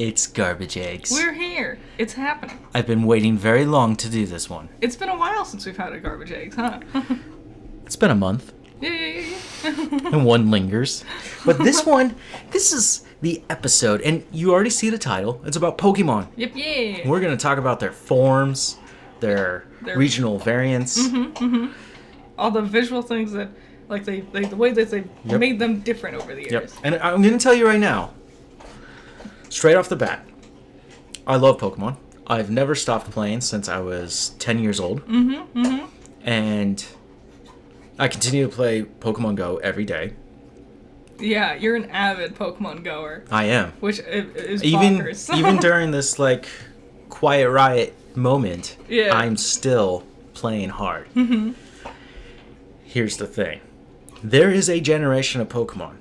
It's Garbage Eggs. We're here. It's happening. I've been waiting very long to do this one. It's been a while since we've had a Garbage Eggs, huh? It's been a month. Yeah. And one lingers. But this is the episode, and you already see the title. It's about Pokemon. Yep, yeah. We're going to talk about their forms, their regional variants. All the visual things that, like, the way that they've made them different over the years. Yep. And I'm going to tell you right now, straight off the bat, I love Pokemon. I've never stopped playing since I was 10 years old. And I continue to play Pokemon Go every day. Yeah, you're an avid Pokemon goer. I am. Which is even bonkers. even during this, like, Quiet Riot moment, Yeah. I'm still playing hard. Here's the thing. There is a generation of Pokemon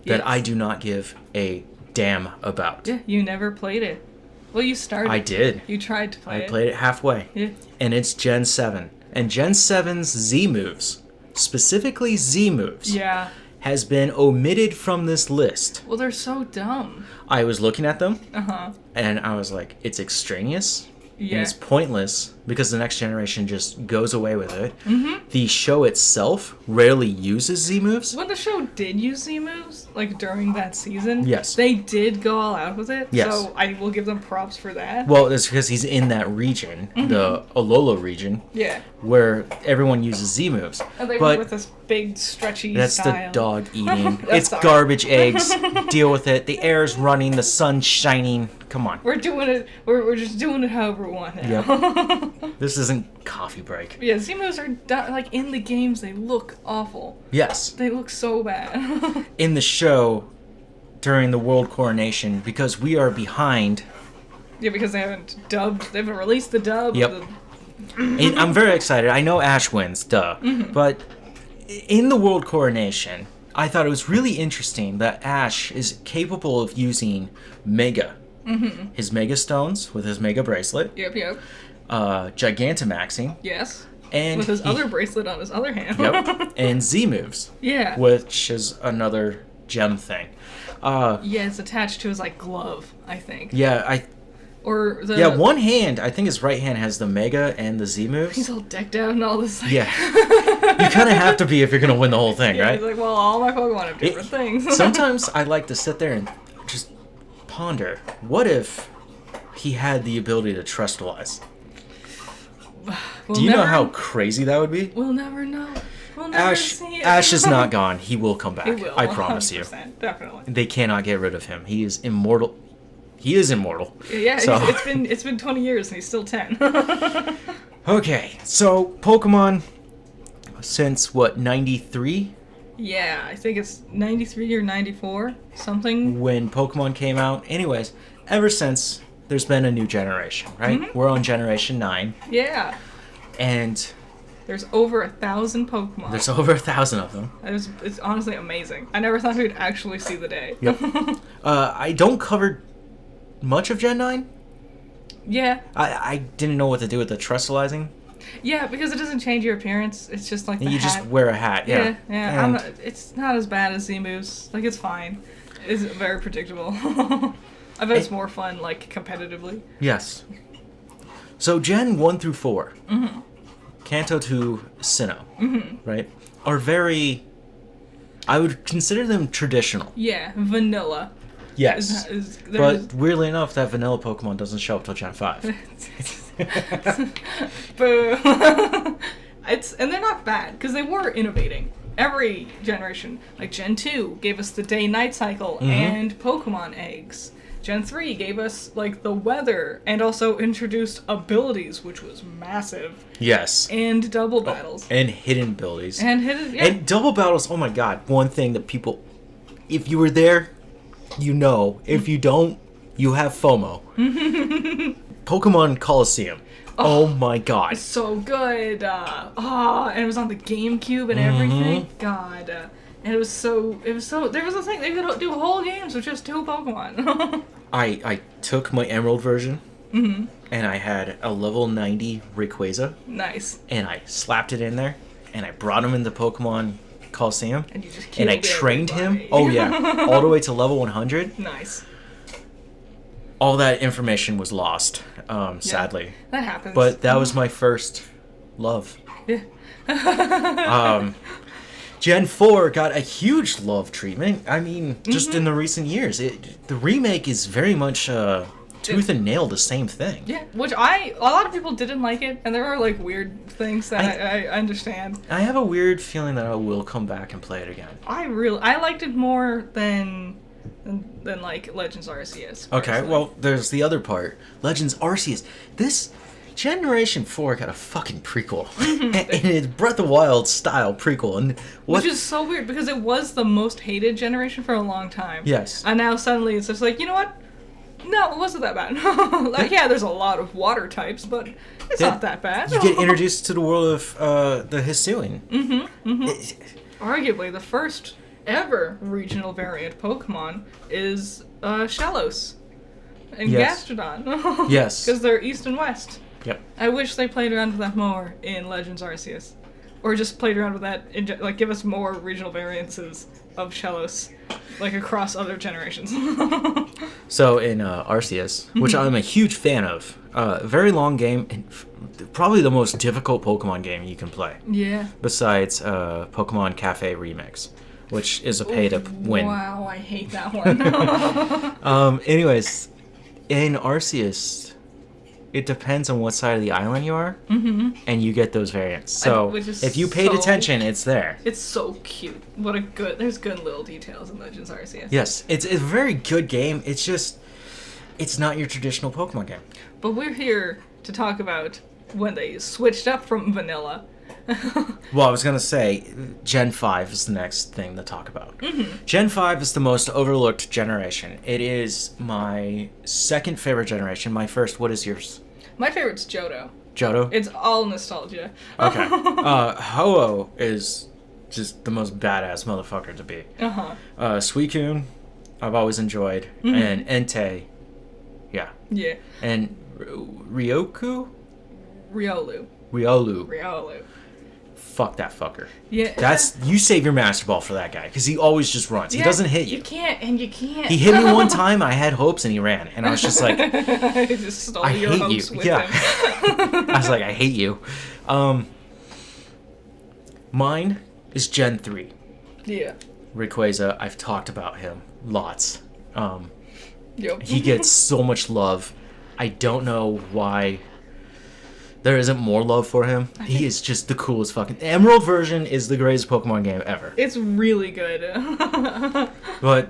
that Yes. I do not give a damn about. Yeah, you never played it. Well, you started. I did. You tried to play I it. played it halfway. Yeah. And it's Gen 7. And Gen 7's Z moves, specifically Z moves, Yeah. has been omitted from this list. Well, they're so dumb. I was looking at them, Uh-huh. and I was like, it's extraneous, and Yeah. it's pointless, because the next generation just goes away with it. The show itself rarely uses Z moves. When the show did use Z moves, like during that season, Yes. they did go all out with it. Yes. So I will give them props for that. Well, it's because he's in that region, the Alola region, Yeah. where everyone uses Z moves. And they But were with this big stretchy that's style. the dog eating. That's It's sorry. garbage eggs. Deal with it. The air's running. The sun's shining. Come on. We're doing it. We're just doing it however we want now. Yep. This isn't coffee break. Yeah, Z moves are like in the games. They look awful. Yes. They look so bad. In the show, during the world coronation, because we are behind. Yeah, because they haven't dubbed. They haven't released the dub. Yep. And I'm very excited. I know Ash wins, duh. But in the world coronation, I thought it was really interesting that Ash is capable of using Mega. His Mega Stones with his Mega Bracelet. Yep. Gigantamaxing. Yes. And With his other bracelet on his other hand. Yep. And Z moves, Yeah. which is another gem thing. Yeah, it's attached to his like glove, I think. Yeah, Or the one hand, I think his right hand has the Mega and the Z moves. He's all decked out and all this. Like, Yeah. You kind of have to be if you're going to win the whole thing, yeah, right? He's like, well, all my Pokemon have different things. Sometimes I like to sit there and just ponder, what if he had the ability to Trustalize? Do you know how crazy that would be? We'll never know. We'll never see it. Ash is not gone. He will come back. He will. I promise you. 100%, definitely. They cannot get rid of him. He is immortal. He is immortal. Yeah, So- it's been 20 years and he's still 10. Okay, so Pokemon since what, 93? Yeah, I think it's 93 or 94, something. When Pokemon came out. Anyways, ever since there's been a new generation, right? We're on generation 9, Yeah. and There's over 1,000 Pokemon. there's over 1,000 of them. It's honestly amazing. I never thought we'd actually see the day. Yep. I don't cover much of Gen 9. Yeah. I didn't know what to do with the Trustalizing. Yeah, because it doesn't change your appearance. It's just like the And you hat. just wear a hat, yeah. Yeah. And It's not as bad as Z moves. Like, it's fine. It's very predictable. I bet it's more fun, like, competitively. yes. So Gen 1 through 4, Kanto to Sinnoh, right, are very, I would consider them traditional. Yeah, vanilla. Yes. There's- But weirdly enough, that vanilla Pokemon doesn't show up till Gen 5. Boo. And they're not bad because they were innovating. Every generation, like Gen 2 gave us the day-night cycle and Pokemon eggs. Gen 3 gave us like the weather and also introduced abilities, which was massive, Yes. and double battles. And hidden abilities. And hidden, yeah. And double battles, oh my god, one thing that people, if you were there, you know. If you don't, you have FOMO. Pokemon Coliseum. Oh my god. So good. And it was on the GameCube and everything. God. And it was so, there was a thing, they could do whole games with just 2 Pokemon. I took my Emerald version, and I had a level 90 Rayquaza, Nice. and I slapped it in there, and I brought him into Pokemon Coliseum, And you just and I killed trained him. everybody. Oh yeah, all the way to level 100. Nice. all that information was lost, sadly. That happens. But that was my first love. Yeah. Gen 4 got a huge love treatment. I mean, just in the recent years. The remake is very much tooth and nail the same thing. Yeah, which a lot of people didn't like it, and there are like weird things that I understand. I have a weird feeling that I will come back and play it again. I liked it more than like Legends Arceus. Okay, personally. well, there's the other part. Legends Arceus. This Generation 4 got a fucking prequel. And it's Breath of the Wild style prequel. And which is so weird because it was the most hated generation for a long time. Yes. And now suddenly it's just like, you know what? No, it wasn't that bad. Like, yeah, there's a lot of water types, but it's not that bad. You get introduced to the world of the Hisuian. Arguably, the first ever regional variant Pokemon is Shellos and Yes. Gastrodon. Yes. Because they're east and west. Yep. I wish they played around with that more in Legends Arceus. Or just played around with that, like, give us more regional variances of Shellos, like, across other generations. So in Arceus, which I'm a huge fan of, very long game, and probably the most difficult Pokemon game you can play. Yeah. Besides Pokemon Cafe Remix, which is a pay-to-win. Wow, I hate that one. Anyways, in Arceus, it depends on what side of the island you are, and you get those variants. So Which is if you paid so- attention, it's there. It's so cute. There's good little details in Legends Arceus. Yes, it's a very good game. It's just, it's not your traditional Pokemon game. But we're here to talk about when they switched up from vanilla. Well, I was going to say, Gen 5 is the next thing to talk about. Gen 5 is the most overlooked generation. It is my second favorite generation. My first, what is yours? My favorite's Johto. Johto? It's all nostalgia. Okay. Ho-Oh is just the most badass motherfucker to be. Uh-huh. Suicune, I've always enjoyed. And Entei, yeah. Yeah. And Ryoku? Riolu. Riolu. Fuck that fucker. Yeah. You save your Master Ball for that guy, because he always just runs. He doesn't hit you. You can't. He hit me one time, I had hopes, and he ran. And I was just like, I just stole I your hate hopes you. with Yeah. him. I was like, I hate you. Mine is Gen 3. Yeah. Rayquaza, I've talked about him lots. Yep. He gets so much love. I don't know why there isn't more love for him. He is just the coolest fucking... The Emerald version is the greatest Pokemon game ever. It's really good. But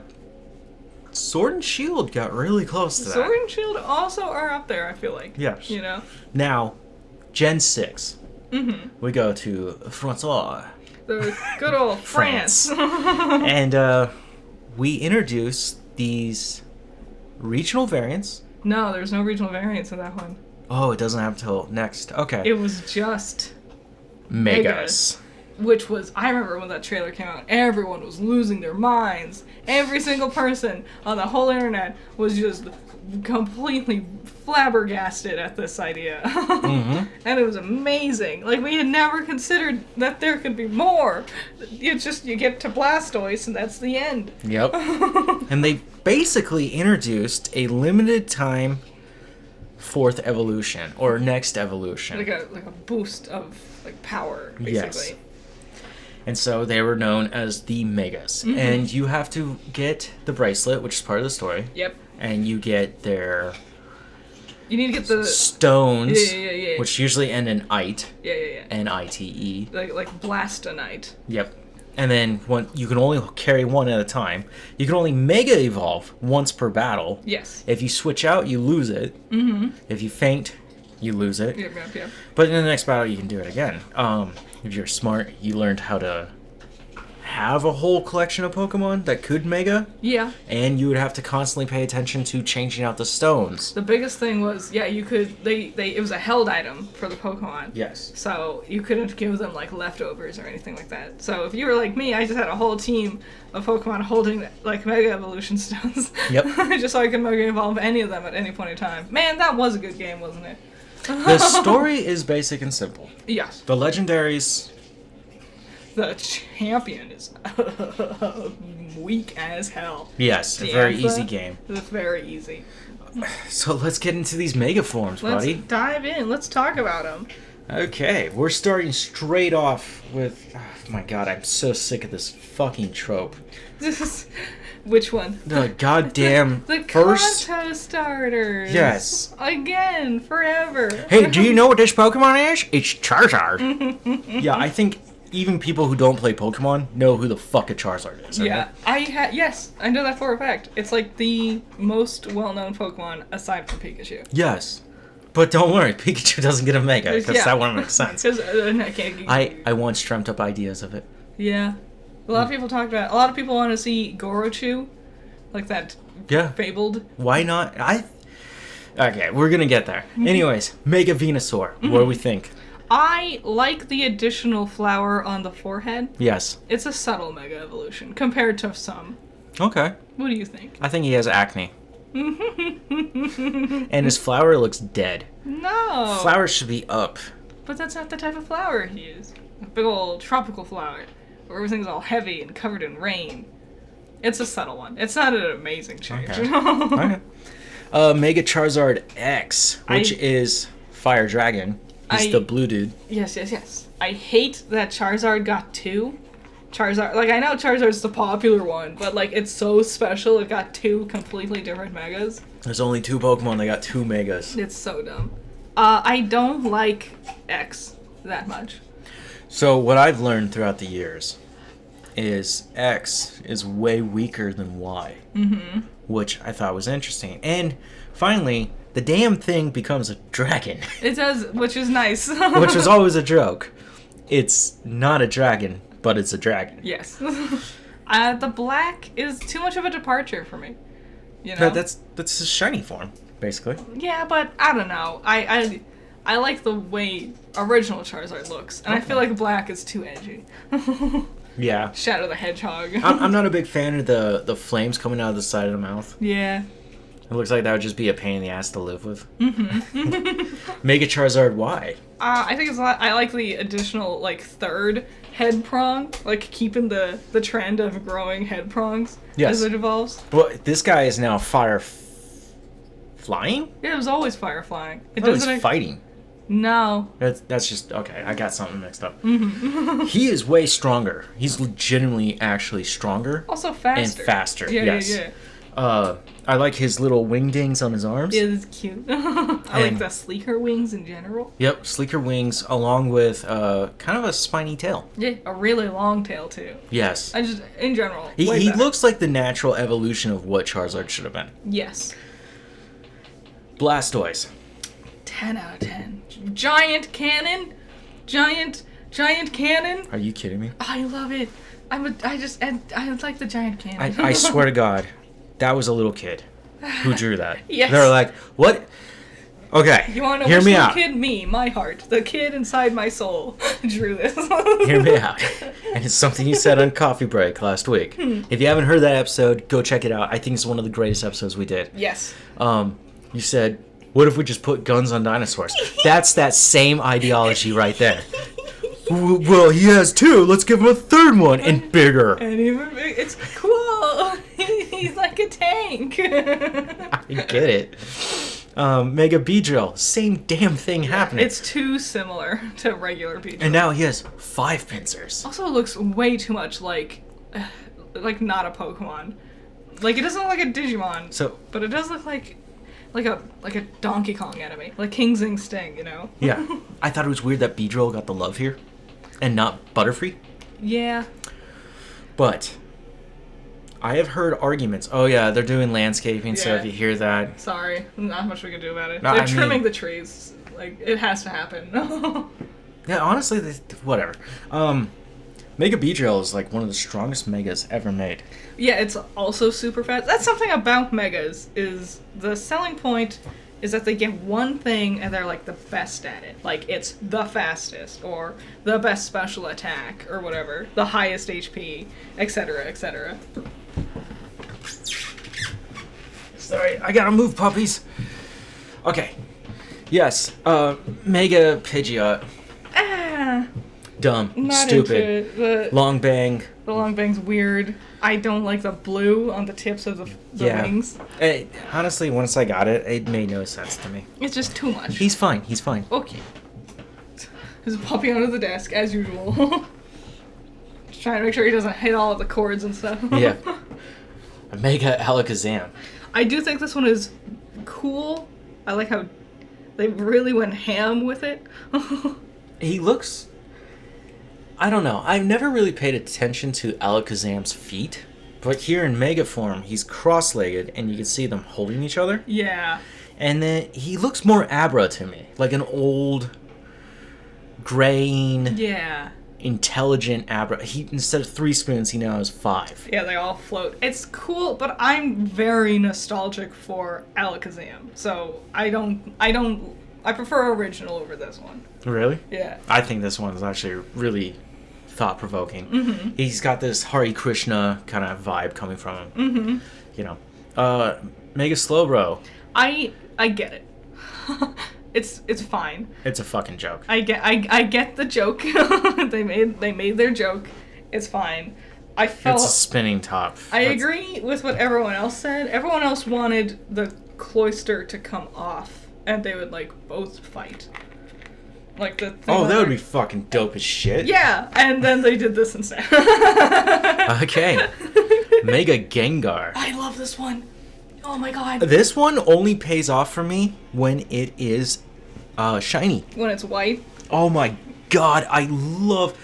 Sword and Shield got really close to that. Sword and Shield also are up there, I feel like. Yes. You know? Now, Gen 6. We go to Francois. The good old France. And we introduce these regional variants. No, there's no regional variants of that one. Oh, it doesn't have till next. Okay. It was just Megas. which was, I remember when that trailer came out, everyone was losing their minds. Every single person on the whole internet was just completely flabbergasted at this idea. And it was amazing. Like, we had never considered that there could be more. You get to Blastoise and that's the end. Yep. And they basically introduced a limited time fourth evolution or next evolution. Like a boost of like power, basically. Yes. And so they were known as the Megas. And you have to get the bracelet, which is part of the story. Yep. And you get their You need to get the stones, Yeah. which usually end in ite. Yeah. N-I-T-E. Like Blastonite. Yep. And then you can only carry one at a time. You can only Mega Evolve once per battle. Yes. If you switch out, you lose it. If you faint, you lose it. Yep. But in the next battle, you can do it again. If you're smart, you learned how to have a whole collection of Pokemon that could Mega. Yeah. And you would have to constantly pay attention to changing out the stones. The biggest thing was, you could, it was a held item for the Pokemon. Yes. So you couldn't give them, like, leftovers or anything like that. So if you were like me, I just had a whole team of Pokemon holding, like, Mega Evolution Stones. Yep. Just so I could Mega Evolve any of them at any point in time. Man, that was a good game, wasn't it? The story is basic and simple. Yes. The legendaries... The champion is weak as hell. Yes, a Diantha very easy game. It's very easy. So let's get into these mega forms, Let's buddy. dive in. Let's talk about them. Okay, we're starting straight off with. Oh my god, I'm so sick of this fucking trope. Which one? The goddamn The first. Kanto starters. Yes. Again, forever. Hey, do you know what this Pokemon is? It's Charizard. Yeah, I think even people who don't play Pokemon know who the fuck a Charizard is. Yeah, yes, I know that for a fact. It's like the most well-known Pokemon aside from Pikachu. Yes. But don't worry, Pikachu doesn't get a Mega, because that wouldn't make sense. 'Cause, I once dreamt up ideas of it. Yeah. A lot of people talk about. A lot of people want to see Gorochu, like that Yeah. fabled. Why not? Okay, we're gonna get there. Anyways, Mega Venusaur. What do we think? I like the additional flower on the forehead. Yes. It's a subtle mega evolution compared to some. Okay. What do you think? I think he has acne. And his flower looks dead. No. Flowers should be up. But that's not the type of flower he is. A big old tropical flower, where everything's all heavy and covered in rain. It's a subtle one. It's not an amazing change. Okay. Okay. Mega Charizard X, which is Fire Dragon. He's the blue dude. Yes. I hate that Charizard got 2. Charizard, like, I know Charizard's the popular one, but, like, it's so special it got 2 completely different megas. There's only 2 Pokemon that got 2 Megas. It's so dumb. I don't like X that much. So what I've learned throughout the years is X is way weaker than Y. Mm-hmm. Which I thought was interesting. And finally, the damn thing becomes a dragon. It does, which is nice. Which was always a joke. It's not a dragon, but it's a dragon. Yes. The black is too much of a departure for me. You know? That's a shiny form, basically. Yeah, but I don't know. I like the way original Charizard looks, and I feel like black is too edgy. Yeah. Shadow the Hedgehog. I'm not a big fan of the flames coming out of the side of the mouth. Yeah. It looks like that would just be a pain in the ass to live with. Mega Charizard Y. I think it's a lot. I like the additional, like, third head prong, like keeping the trend of growing head prongs as it evolves. Well, this guy is now flying? Yeah, it was always fire flying. It doesn't fighting. No. That's just okay. I got something mixed up. He is way stronger. He's legitimately actually stronger. Also faster. And faster. Yeah, yes. yeah. I like his little wingdings on his arms. Yeah, it's cute. I like the sleeker wings in general. Yep, sleeker wings along with kind of a spiny tail. Yeah, a really long tail too. Yes. I just, in general, He looks like the natural evolution of what Charizard should have been. Yes. Blastoise. 10 out of 10. Giant cannon. Giant cannon. Are you kidding me? I love it. I like the giant cannon. I swear to God, that was a little kid who drew that. Yes. They were like, what? Okay, You want to know hear which me little out. kid? Me, my heart. The kid inside my soul drew this. Hear me out. And it's something you said on Coffee Break last week. If you haven't heard that episode, go check it out. I think it's one of the greatest episodes we did. Yes. You said, what if we just put guns on dinosaurs? That's that same ideology right there. Well, he has 2. Let's give him a 3rd one and bigger. And even it's cool. He's like a tank. I get it. Mega Beedrill, same damn thing happening. It's too similar to regular Beedrill. And now he has 5 pincers. Also, it looks way too much like not a Pokemon. Like, it doesn't look like a Digimon. But it does look like a Donkey Kong enemy, like King Zing Sting, you know? Yeah. I thought it was weird that Beedrill got the love here and not Butterfree. Yeah. But I have heard arguments. Oh yeah, they're doing landscaping, so Yeah. if you hear that, Sorry, not much we can do about it. No, They're I mean- trimming the trees. Like, it has to happen. yeah, honestly, whatever. Mega Beedrill is like one of the strongest Megas ever made. Yeah, it's also super fast. That's something about Megas, is the selling point is that they get one thing and they're like the best at it. Like, it's the fastest, or the best special attack, or whatever. The highest HP, etc., etc. Sorry, I gotta move, puppies. Okay. Yes, Mega Pidgeot. Ah, Dumb. not Stupid. into it. Long bang. The long bang's weird. I don't like the blue on the tips of the wings. Honestly, once I got it, it made no sense to me. It's just too much. He's fine. He's fine. Okay. There's a puppy under the desk, as usual. Just trying to make sure he doesn't hit all of the cords and stuff. Yeah. Mega Alakazam. I do think this one is cool. I like how they really went ham with it. He looks... I don't know. I've never really paid attention to Alakazam's feet. But here in Mega form, he's cross-legged, and you can see them holding each other. Yeah. And then he looks more Abra to me. Like an old, graying... Yeah. Intelligent Abra. He, instead of 3 spoons, he now has 5. Yeah, they all float. It's cool, but I'm very nostalgic for Alakazam. So I prefer original over this one. Really? Yeah. I think this one is actually really thought-provoking. Mm-hmm. He's got this Hare Krishna kind of vibe coming from him. Mm-hmm. You know. Mega Slowbro. I get it. It's fine. It's a fucking joke. I get the joke. they made their joke. It's fine. It's a spinning top. I agree with what everyone else said. Everyone else wanted the cloister to come off, and they would like both fight. Like the thing that would be fucking dope as shit. Yeah, and then they did this instead. Okay. Mega Gengar. I love this one. Oh my god. This one only pays off for me when it is shiny. When it's white? Oh my god, I love...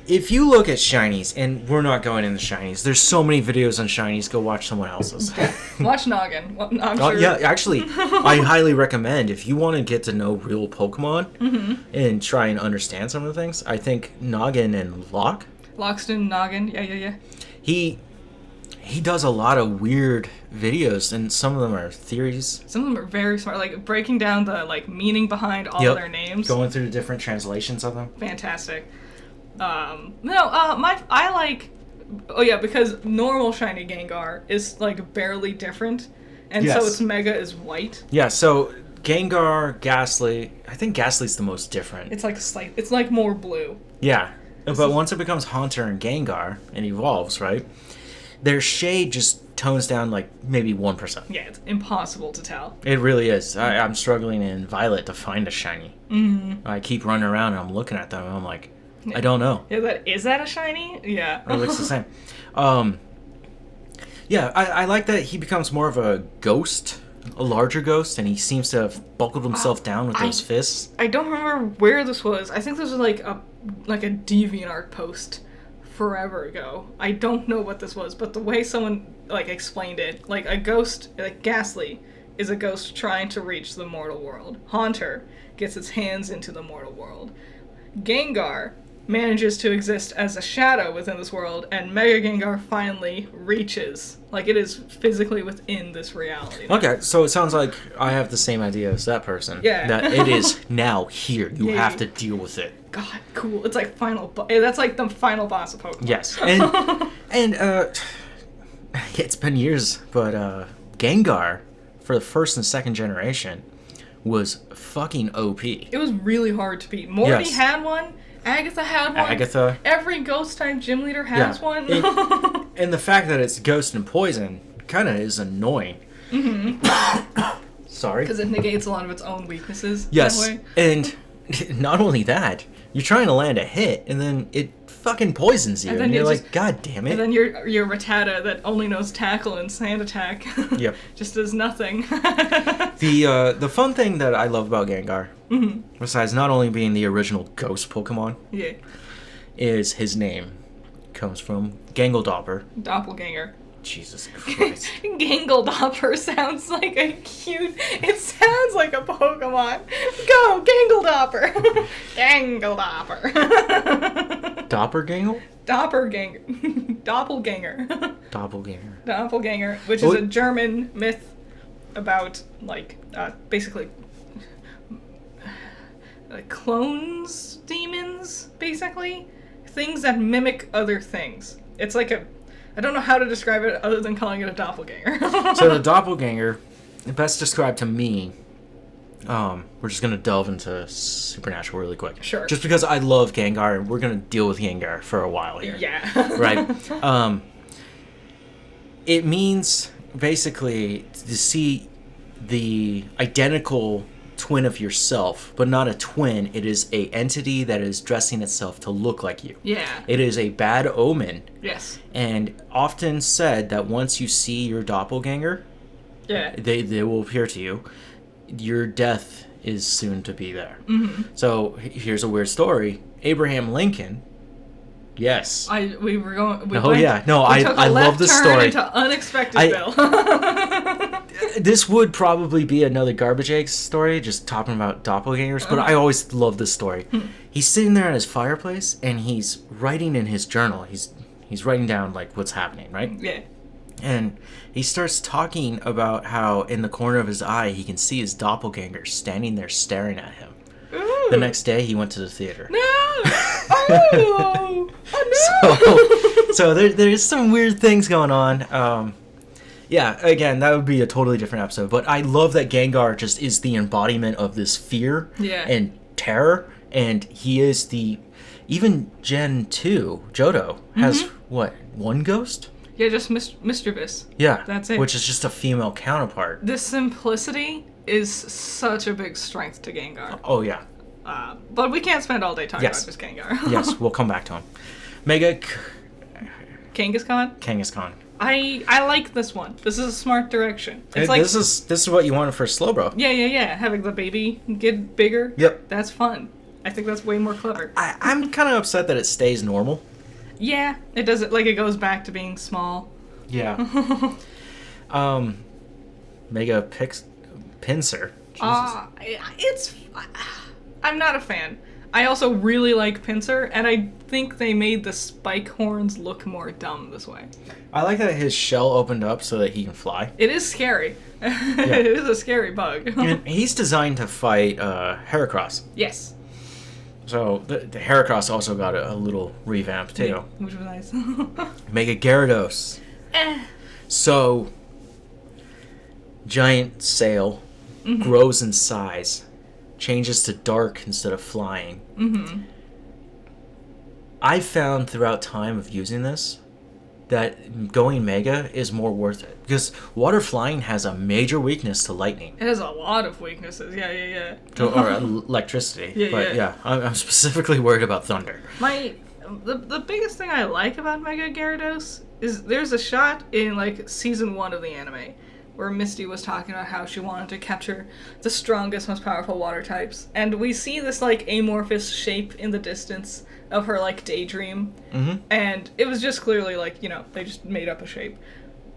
If you look at shinies, and we're not going into shinies, there's so many videos on shinies, go watch someone else's. Watch Noggin. I'm sure. Yeah, actually, I highly recommend, if you want to get to know real Pokemon and try and understand some of the things, I think Noggin and Loxton, Noggin, yeah. He does a lot of weird videos, and some of them are theories. Some of them are very smart, like breaking down the like meaning behind all of their names. Going through the different translations of them. Fantastic. I like... Oh yeah, because normal shiny Gengar is like barely different, and so its Mega is white. Yeah, so Gengar, Ghastly... I think Ghastly's the most different. It's like more blue. Yeah, but once it becomes Haunter and Gengar, and evolves, right? Their shade just tones down like maybe 1%. Yeah, it's impossible to tell. It really is. I'm struggling in Violet to find a shiny. Mm-hmm. I keep running around and I'm looking at them and I'm like, I don't know. Is that a shiny? Yeah. It looks the same. Yeah, I like that he becomes more of a ghost, a larger ghost, and he seems to have buckled himself down with those fists. I don't remember where this was. I think this was like a DeviantArt post forever ago. I don't know what this was, but the way someone like explained it, like a ghost, like Ghastly, is a ghost trying to reach the mortal world. Haunter gets its hands into the mortal world. Gengar manages to exist as a shadow within this world, and Mega Gengar finally reaches. Like, it is physically within this reality. Okay, so it sounds like I have the same idea as that person. Yeah. That it is now here. You have to deal with it. God, cool. It's like that's like the final boss of Pokemon. Yes. And it's been years, but Gengar, for the first and second generation, was fucking OP. It was really hard to beat. Morty had one. Agatha had one. Every ghost-type gym leader has one. And the fact that it's ghost and poison kind of is annoying. Mm-hmm. Sorry. Because it negates a lot of its own weaknesses. Yes. That way. And not only that, you're trying to land a hit, and then it fucking poisons you. And you're like, God damn it. And then your Rattata that only knows Tackle and Sand Attack just does nothing. The fun thing that I love about Gengar, besides not only being the original ghost Pokemon, is his name comes from Gangeldopper. Doppelganger. Jesus Christ. Gangeldopper sounds like a cute... It sounds like a Pokemon. Go, Gangeldopper! Gangeldopper. Doppelganger? Doppelganger. Doppelganger, which is a German myth about, like, basically... clones, demons, basically. Things that mimic other things. It's like a... I don't know how to describe it other than calling it a doppelganger. So the doppelganger, best described to me, we're just going to delve into Supernatural really quick. Sure. Just because I love Gengar, and we're going to deal with Gengar for a while here. Yeah. Right? It means basically to see the identical twin of yourself, but not a twin. It is a entity that is dressing itself to look like you. Yeah. It is a bad omen, Yes. and often said that once you see your doppelganger, Yeah. they will appear to you. Your death is soon to be there. So here's a weird story. Abraham Lincoln. Yes. We were going. We Oh, went, yeah. No, we took a I left love this turn story. Into unexpected I- Bill. This would probably be another Garbage Eggs story, just talking about doppelgangers, but I always love this story. He's sitting there at his fireplace, and he's writing in his journal. He's writing down, like, what's happening, right? Yeah. And he starts talking about how in the corner of his eye, he can see his doppelganger standing there staring at him. Ooh. The next day, he went to the theater. No. Oh. Oh no. So there's some weird things going on. Yeah, again, that would be a totally different episode. But I love that Gengar just is the embodiment of this fear Yeah. and terror. And he is the... Even Gen 2, Johto, has, what, one ghost? Yeah, just mischievous. Yeah. That's it. Which is just a female counterpart. The simplicity is such a big strength to Gengar. Oh, yeah. But we can't spend all day talking Yes. about just Gengar. Yes, we'll come back to him. Mega Kangaskhan? Kangaskhan. I like this one. This is a smart direction. It's like This is what you wanted for Slowbro. yeah. Having the baby get bigger. Yep. That's fun. I think that's way more clever. I'm kind of upset that it stays normal. Yeah, it does it like it goes back to being small. Yeah. Mega Pinsir. Jesus. I'm not a fan. I also really like Pinsir, and I think they made the spike horns look more dumb this way. I like that his shell opened up so that he can fly. It is scary. It is a scary bug. And he's designed to fight Heracross. Yes. So the Heracross also got a little revamp too. Which was nice. Mega Gyarados. So, giant sail, grows in size, changes to dark instead of flying. I found throughout time of using this that going Mega is more worth it. Because water flying has a major weakness to lightning. It has a lot of weaknesses. Yeah. Or electricity. Yeah, But yeah. I'm specifically worried about thunder. The biggest thing I like about Mega Gyarados is there's a shot in like season 1 of the anime where Misty was talking about how she wanted to capture the strongest, most powerful water types, and we see this like amorphous shape in the distance of her like daydream, and it was just clearly like, you know, they just made up a shape.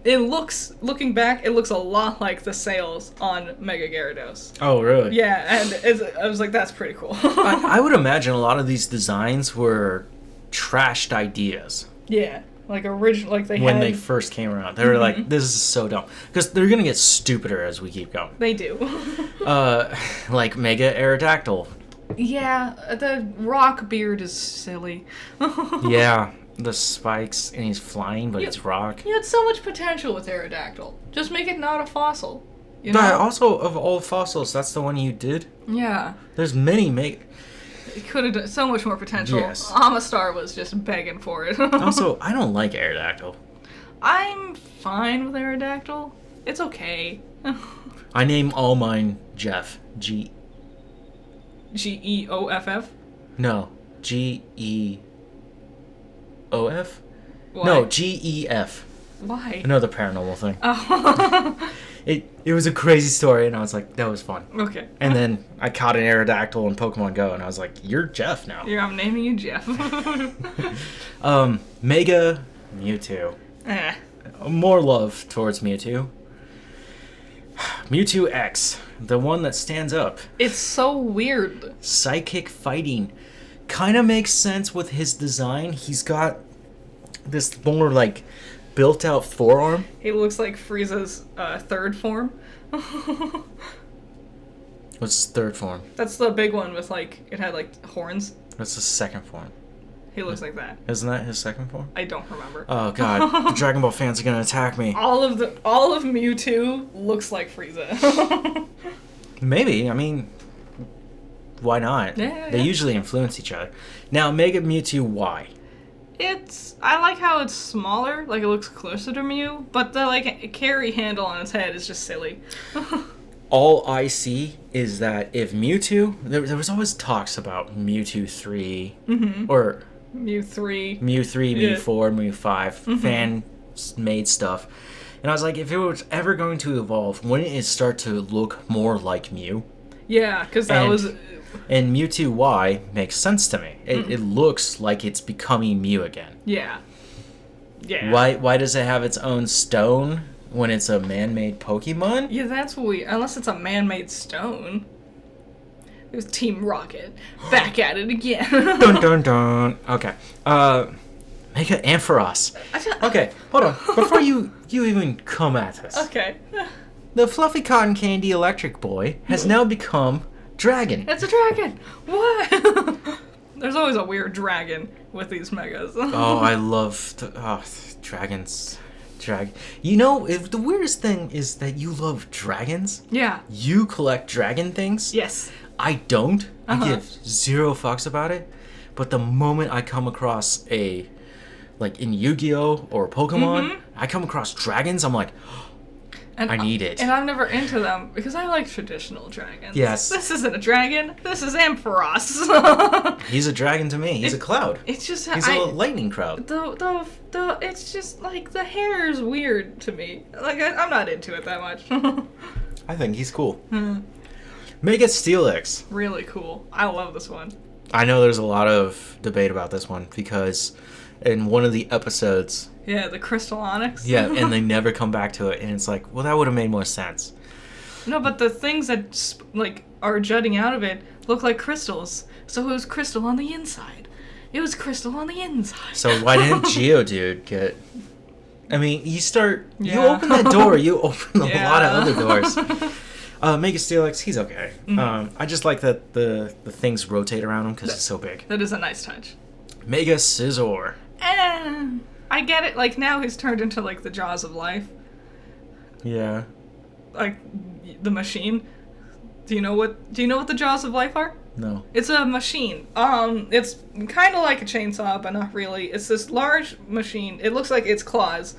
Looking back, it looks a lot like the sails on Mega Gyarados. Oh, really? Yeah, and I was like, that's pretty cool. I would imagine a lot of these designs were trashed ideas. Yeah, like original, like they When had. they first came around, they were like, "This is so dumb," because they're gonna get stupider as we keep going. They do. Like Mega Aerodactyl. Yeah, the rock beard is silly. Yeah, the spikes, and he's flying, but Yeah. it's rock. You had so much potential with Aerodactyl. Just make it not a fossil. You know? But also, of all fossils, that's the one you did. Yeah. There's many Mega. It could have done so much more potential. Yes. Amistar was just begging for it. Also, I don't like Aerodactyl. I'm fine with Aerodactyl. It's okay. I name all mine Jeff. Geoff? No, Geof. Why? No, Gef. Why? Another paranormal thing. Oh. It was a crazy story, and I was like, that was fun. Okay. And then I caught an Aerodactyl in Pokemon Go, and I was like, you're Jeff now. Yeah, I'm naming you Jeff. Mega Mewtwo. Eh. More love towards Mewtwo. Mewtwo X, the one that stands up. It's so weird. Psychic fighting. Kind of makes sense with his design. He's got this more, like, built-out forearm. He looks like Frieza's third form. What's his third form? That's the big one with like, it had like horns. What's his second form? He looks like that. Isn't that his second form? I don't remember. Oh god, the Dragon Ball fans are gonna attack me. All of Mewtwo looks like Frieza. Maybe, I mean, why not? Yeah. They usually influence each other. Now, Mega Mewtwo Y. I like how it's smaller, like it looks closer to Mew, but the like carry handle on its head is just silly. All I see is that if Mewtwo, there was always talks about Mewtwo 3, or Mew 3. Mew 3, Mew Yeah. 4, Mew 5, fan-made stuff. And I was like, if it was ever going to evolve, wouldn't it start to look more like Mew? Yeah, because that And- was... And Mewtwo Y makes sense to me. It looks like it's becoming Mew again. Yeah. Yeah. Why does it have its own stone when it's a man-made Pokemon? Yeah, that's weird. Unless it's a man-made stone. It was Team Rocket. Back at it again. Dun dun dun. Okay. Mega Ampharos. Okay, hold on. Before you even come at this, Okay. the fluffy cotton candy electric boy has now become Dragon. It's a dragon! What? There's always a weird dragon with these megas. Oh, I love dragons. You know, if the weirdest thing is that you love dragons, Yeah. you collect dragon things. Yes. I don't. I give zero fucks about it. But the moment I come across like in Yu-Gi-Oh! Or Pokemon, I come across dragons, I'm like, And I need it. And I'm never into them because I like traditional dragons. Yes. This isn't a dragon. This is Ampharos. he's a dragon to me. He's a cloud. It's just He's a lightning crowd. it's just like the hair is weird to me. Like I'm not into it that much. I think he's cool. Mega Steelix. Really cool. I love this one. I know there's a lot of debate about this one because in one of the episodes, Yeah, the Crystal Onyx. yeah, and they never come back to it, and it's like, well, that would have made more sense. No, but the things that like are jutting out of it look like crystals. So it was crystal on the inside. It was crystal on the inside. So why didn't Geodude get? I mean, you Yeah. open that door, you open a Yeah. lot of other doors. Mega Steelix, he's okay. I just like that the things rotate around him because it's so big. That is a nice touch. Mega Scizor. I get it. Like now he's turned into like the Jaws of Life, Yeah. like the machine. Do you know what the Jaws of Life are? No. It's a machine. It's kind of like a chainsaw, but not really. It's this large machine. It looks like it's claws.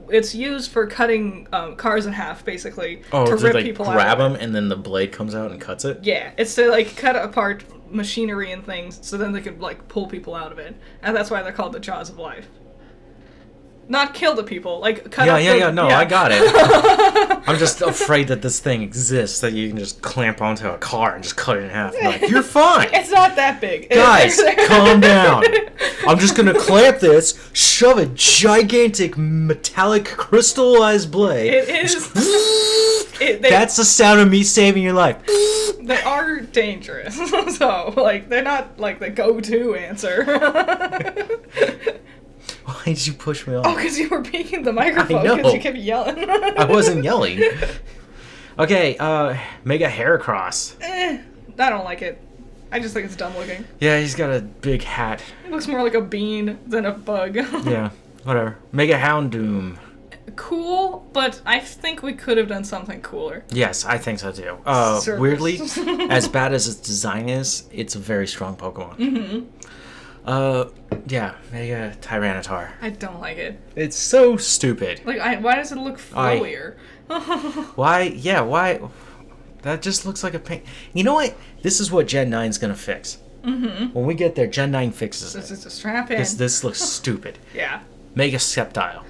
It's used for cutting cars in half, basically, Oh, to to rip like people grab out. him and then the blade comes out and cuts it? Yeah, it's to like cut apart machinery and things, so then they could like pull people out of it, and that's why they're called the Jaws of Life. Not kill the people, like cut. Yeah, up yeah, the, yeah. No, I got it. I'm just afraid that this thing exists that you can just clamp onto a car and just cut it in half. I'm like, you're fine. It's not that big. Guys, calm down. I'm just gonna clamp this, shove a gigantic metallic crystallized blade. It is. That's the sound of me saving your life. They are dangerous, so like they're not like the go-to answer. Why did you push me off? Oh, because you were peeking the microphone know. because you kept yelling. I wasn't yelling. Okay, Mega Heracross. I don't like it. I just think it's dumb looking. Yeah, he's got a big hat. It looks more like a bean than a bug. Yeah, whatever. Mega Houndoom. Cool, but I think we could have done something cooler. Yes, I think so too. Service. Weirdly, as bad as its design is, it's a very strong Pokemon. Yeah, Mega Tyranitar. I don't like it. It's so stupid. Like, why does it look flowier? Why? Yeah, why? That just looks like a pain. You know what? This is what Gen 9's gonna fix. When we get there, Gen 9 fixes This it. is a strap in. This looks stupid. Yeah. Mega Sceptile.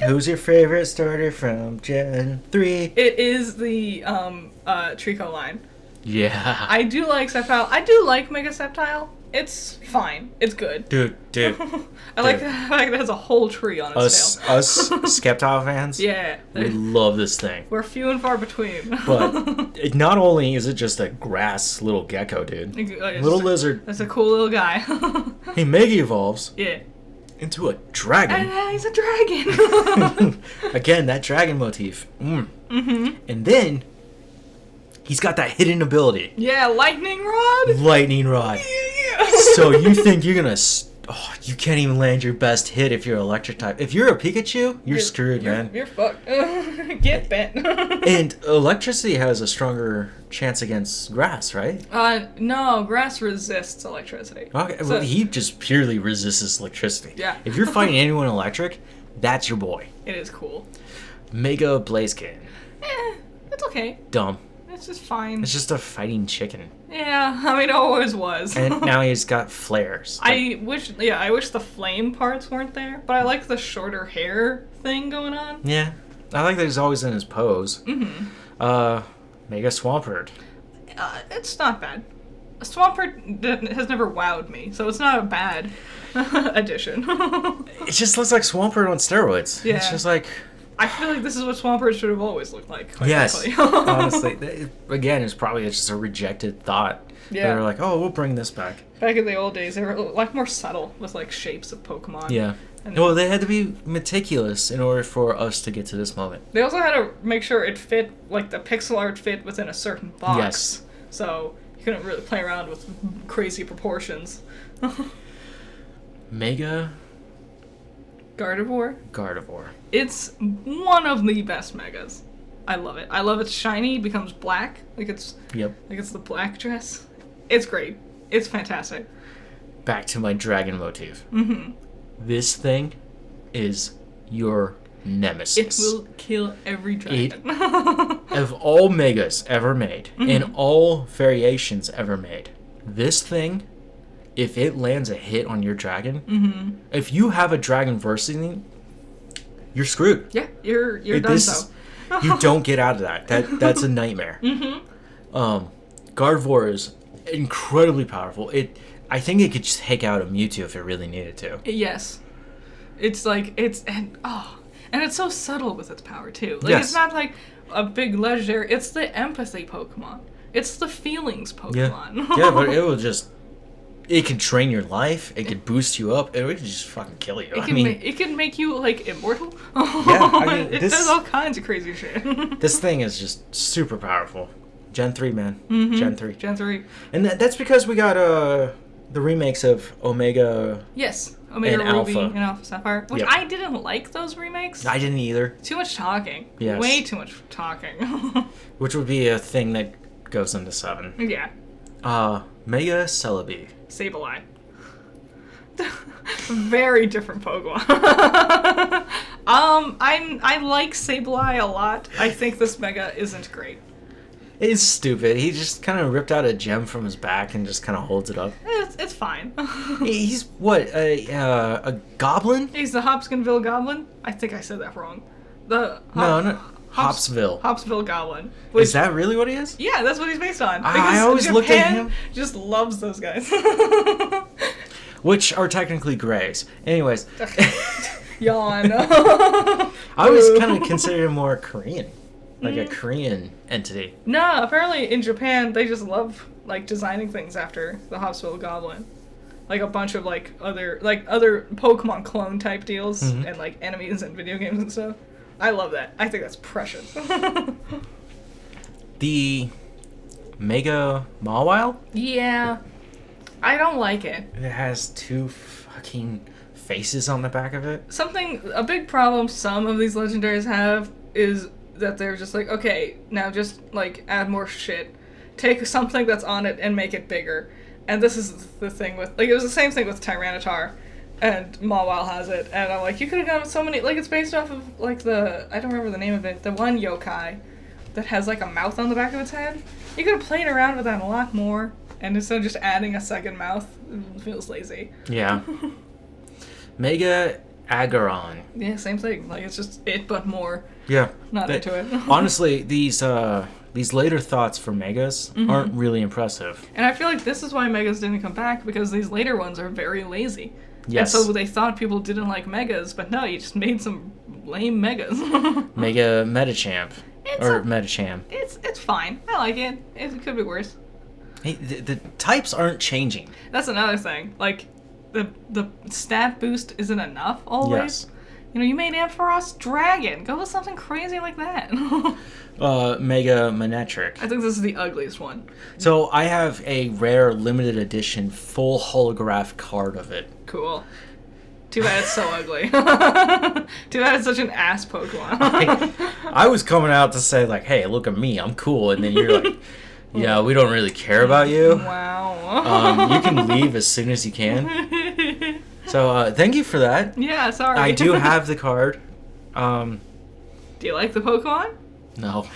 Who's your favorite starter from Gen 3? It is the Trico line. Yeah. I do like Sceptile. I do like Mega Sceptile. It's fine. It's good. Dude. I like the fact that it has a whole tree on its tail. Us Sceptile fans, Yeah. we love this thing. We're few and far between. But not only is it just a grass little gecko, dude. Little lizard. That's a cool little guy. Hey, Mega evolves Yeah. into a dragon. And he's a dragon. Again, that dragon motif. And then he's got that hidden ability. Yeah, lightning rod. Lightning Rod. Yeah. So you think you're gonna Oh, you can't even land your best hit if you're electric type. If you're a Pikachu, you're screwed, man. You're fucked. Get bent. And electricity has a stronger chance against grass, right? No, grass resists electricity. Okay, So- well, he just purely resists electricity. Yeah. If you're fighting anyone electric, that's your boy. It is cool. Mega Blaziken. It's okay. Dumb. It's just fine. It's just a fighting chicken. Yeah, I mean, it always was. And now he's got flares. I wish the flame parts weren't there, but I like the shorter hair thing going on. Yeah. I like that he's always in his pose. Mm-hmm. Mega Swampert. It's not bad. Swampert has never wowed me, so it's not a bad addition. It just looks like Swampert on steroids. Yeah. It's just like... I feel like this is what Swampert should have always looked like. Quite Yes. frankly. Honestly. Again, it's probably just a rejected thought. Yeah. They're like, oh, we'll bring this back. Back in the old days, they were like more subtle with like shapes of Pokemon. Yeah. And Well, they had to be meticulous in order for us to get to this moment. they also had to make sure it fit, like the pixel art fit within a certain box. Yes. So you couldn't really play around with crazy proportions. Mega Gardevoir. Gardevoir. It's one of the best megas. I love it. I love it's shiny, becomes black, like it's Yep. the black dress. It's great. It's fantastic. Back to my dragon motif. Mm-hmm. This thing is your It nemesis. will kill every dragon. Of all megas ever made, Mm-hmm. and all variations ever made, this thing, if it lands a hit on your dragon, Mm-hmm. if you have a dragon versing, you're screwed. Yeah, you're done This- so. You don't get out of that. That's a nightmare. Mm-hmm. Gardevoir is incredibly powerful. I think it could just take out a Mewtwo if it really needed to. Yes. It's like and it's so subtle with its power too. Like Yes. it's not like a big legendary, it's the empathy Pokemon. It's the feelings Pokemon. Yeah, but it will just... It can train your life. It could boost you up. It can just fucking kill you. It can make you like immortal. I mean, it this- does all kinds of crazy shit. This thing is just super powerful. Gen 3, man. Gen 3. Gen 3. And that's because we got the remakes of Omega. Yes. Omega And Ruby Alpha. and Alpha Sapphire. Which Yep. I didn't like those remakes. I didn't either. Too much talking. Yes. Way too much talking. Which would be a thing that goes into 7. Yeah. Mega Celebi. Sableye. Very different Pokemon. I like Sableye a lot. I think this Mega isn't great. It's stupid. He just kind of ripped out a gem from his back and just kind of holds it up. It's fine. He's what, a goblin? He's the Hopkinsville Goblin. I think I said that wrong. No, Hopsville. Hopsville Goblin. Is that really what he is? Yeah, that's what he's based on. I Because always looked at Japan him- just loves those guys. Which are technically grays. Anyways, Yawn. I always kind of considered him more Korean. Like a Korean entity. No, apparently in Japan they just love like designing things after the Hopsville Goblin. Like a bunch of like other Pokemon clone type deals and like enemies and video games and stuff. I love that. I think that's precious. The Mega Mawile? Yeah. I don't like it. It has 2 fucking faces on the back of it. A big problem some of these legendaries have is that they're just like, okay, now just like add more shit. Take something that's on it and make it bigger. And this is the thing with, like, it was the same thing with Tyranitar, and Mawile has it, and I'm like, you could have gone with so many, like, it's based off of, like, I don't remember the name of it, the one yokai that has, like, a mouth on the back of its head. You could have played around with that a lot more, and instead of just adding a second mouth, it feels lazy. Yeah. Mega Agaron. Yeah, same thing. Like, it's just it, but more. Yeah. Not into it. Honestly, these later thoughts for Megas aren't really impressive. And I feel like this is why Megas didn't come back, because these later ones are very lazy. Yes. And so they thought people didn't like Megas, but no, you just made some lame Megas. Mega Metachamp. Metacham. It's fine. I like it. It could be worse. Hey, the types aren't changing. That's another thing. Like, the stat boost isn't enough always. Yes. You know, you made Ampharos Dragon. Go with something crazy like that. Mega Manectric. I think this is the ugliest one. So I have a rare limited edition full holograph card of it. Cool. Too bad it's so ugly. Too bad it's such an ass Pokemon. I was coming out to say, like, hey, look at me, I'm cool. And then you're like, yeah, we don't really care about you. Wow. You can leave as soon as you can. So thank you for that. Yeah, sorry. I do have the card. Do you like the Pokemon? No.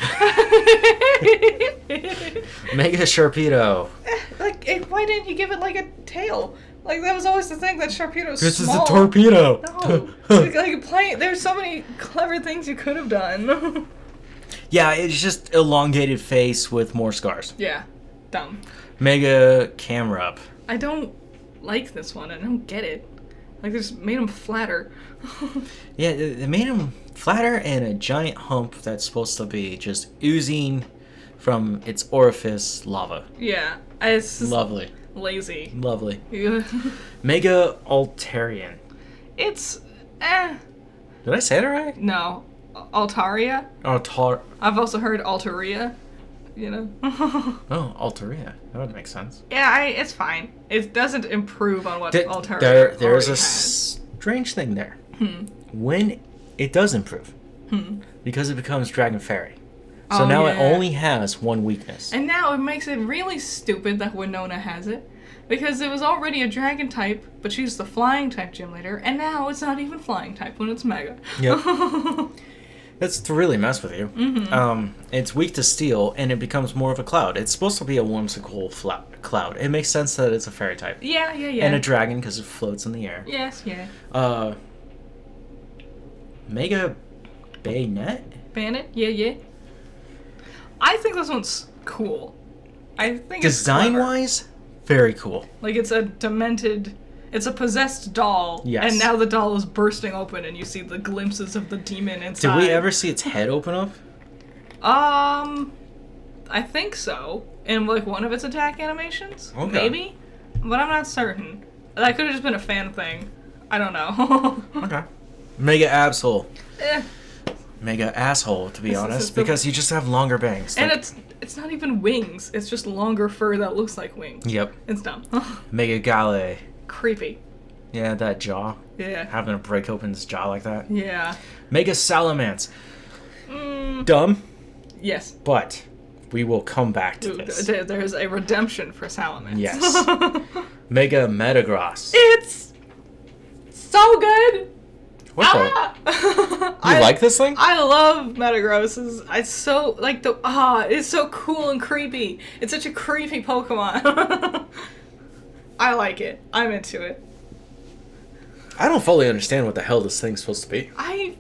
Mega Sharpedo. Like, why didn't you give it like a tail? Like, that was always the thing, that Sharpedo was This small. is a torpedo. No. There's so many clever things you could have done. Yeah, it's just elongated face with more scars. Yeah. Dumb. Mega Camerupt. I don't like this one. I don't get it. Like, they just made him flatter. Yeah, they made him flatter and a giant hump that's supposed to be just oozing from its orifice lava. Yeah. It's just Lovely. lazy. Lovely. Yeah. Mega Altarian. It's, Did I say it right? No. Altaria? I've also heard Altaria. You know? Oh, Altaria. That would make sense. Yeah, it's fine. It doesn't improve on what Altaria There's already a has. strange thing there. When it does improve, because it becomes Dragon Fairy. So Oh, now it yeah. only has one weakness. And now it makes it really stupid that Winona has it. Because it was already a dragon type, but she's the flying type gym leader, and now it's not even flying type when it's Mega. Yep. That's to really mess with you. It's weak to steel, and it becomes more of a cloud. It's supposed to be a whimsical cloud. It makes sense that it's a fairy type. Yeah. And a dragon because it floats in the air. Yes, yeah. Mega Bayonet? Bayonet? Yeah. I think this one's cool. I think it's Design clever. wise, very cool. Like, it's a demented... It's a possessed doll, Yes. and now the doll is bursting open, and you see the glimpses of the demon inside. Did we ever see its head open up? I think so. In, like, one of its attack animations? Okay. Maybe? But I'm not certain. That could have just been a fan thing. I don't know. Okay. Mega Absol. Eh. Mega asshole, to be This is honest, just the- because you just have longer bangs. And Like- it's not even wings. It's just longer fur that looks like wings. Yep. It's dumb. Mega Gale. Creepy. Yeah, that jaw. Yeah. Having to break open his jaw like that. Yeah. Mega Salamence. Mm, Dumb, yes. but we will come back to this. There's a redemption for Salamence. Yes. Mega Metagross. It's so good. What the? You like this thing? I love Metagross. It's so like it's so cool and creepy. It's such a creepy Pokemon. I like it. I'm into it. I don't fully understand what the hell this thing's supposed to be. I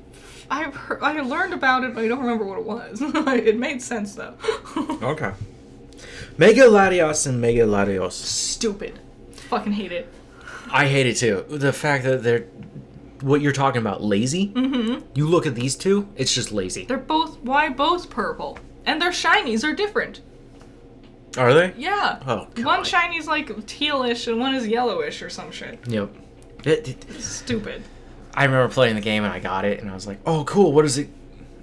learned about it, but I don't remember what it was. It made sense though. Okay. Mega Latios and Mega Latios. Stupid. Fucking hate it. I hate it too. The fact that they're what you're talking about, lazy. Mm-hmm. You look at these two, it's just lazy. They're both both purple, and their shinies are different. Are they? Yeah. Oh, God. One shiny's like tealish and one is yellowish or some shit. Yep. Stupid. I remember playing the game and I got it and I was like, oh, cool. What is it?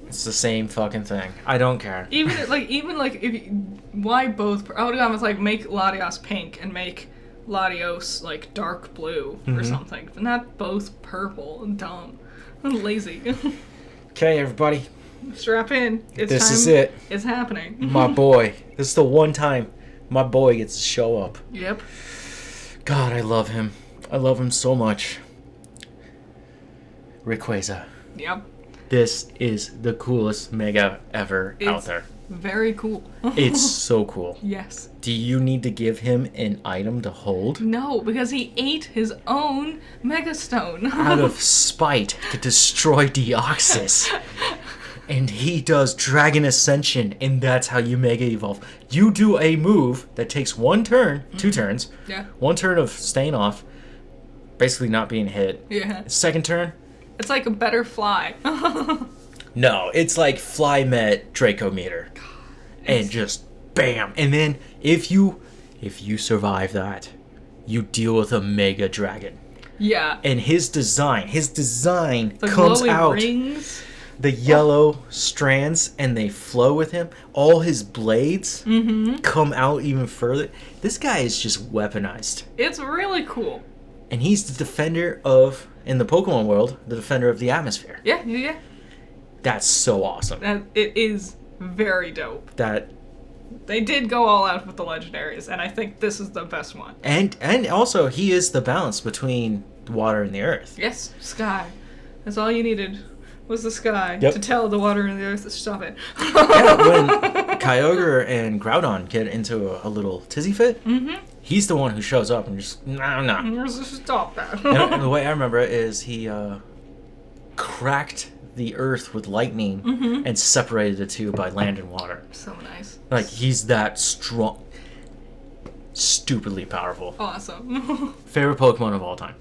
It's the same fucking thing. I don't care. Even if why both? I would have gone with like make Latios pink and make Latios like dark blue or something, but not both purple. Dumb. I'm lazy. Okay, everybody. Strap in. It's This time. is it. It's happening. My boy. This is the one time my boy gets to show up. Yep. God, I love him. I love him so much. Rayquaza. Yep. This is the coolest Mega ever out It's there. very cool. It's so cool. Yes. Do you need to give him an item to hold? No, because he ate his own Megastone. Out of spite to destroy Deoxys. And he does Dragon Ascension, and that's how you Mega Evolve. You do a move that takes one turn, 2 turns, Yeah. 1 turn of staying off, basically not being hit. Yeah. Second turn, It's like a better fly. no, it's like Fly Met Draco Meter. And just bam. And then if you survive that, you deal with a Mega Dragon. Yeah. And his design The comes glowy out. rings. The yellow strands, and they flow with him. All his blades come out even further. This guy is just weaponized. It's really cool. And he's the defender of, in the Pokemon world, the defender of the atmosphere. Yeah. That's so awesome. It is very dope. That They did go all out with the legendaries, and I think this is the best one. and also he is the balance between the water and the earth. Yes, sky. That's all you needed was the sky Yep. to tell the water and the earth to stop it. Yeah, when Kyogre and Groudon get into a little tizzy fit, he's the one who shows up and just no. Stop that. And the way I remember it is he cracked the earth with lightning and separated the two by land and water. So nice. Like, he's that strong. Stupidly powerful. Awesome. Favorite Pokemon of all time.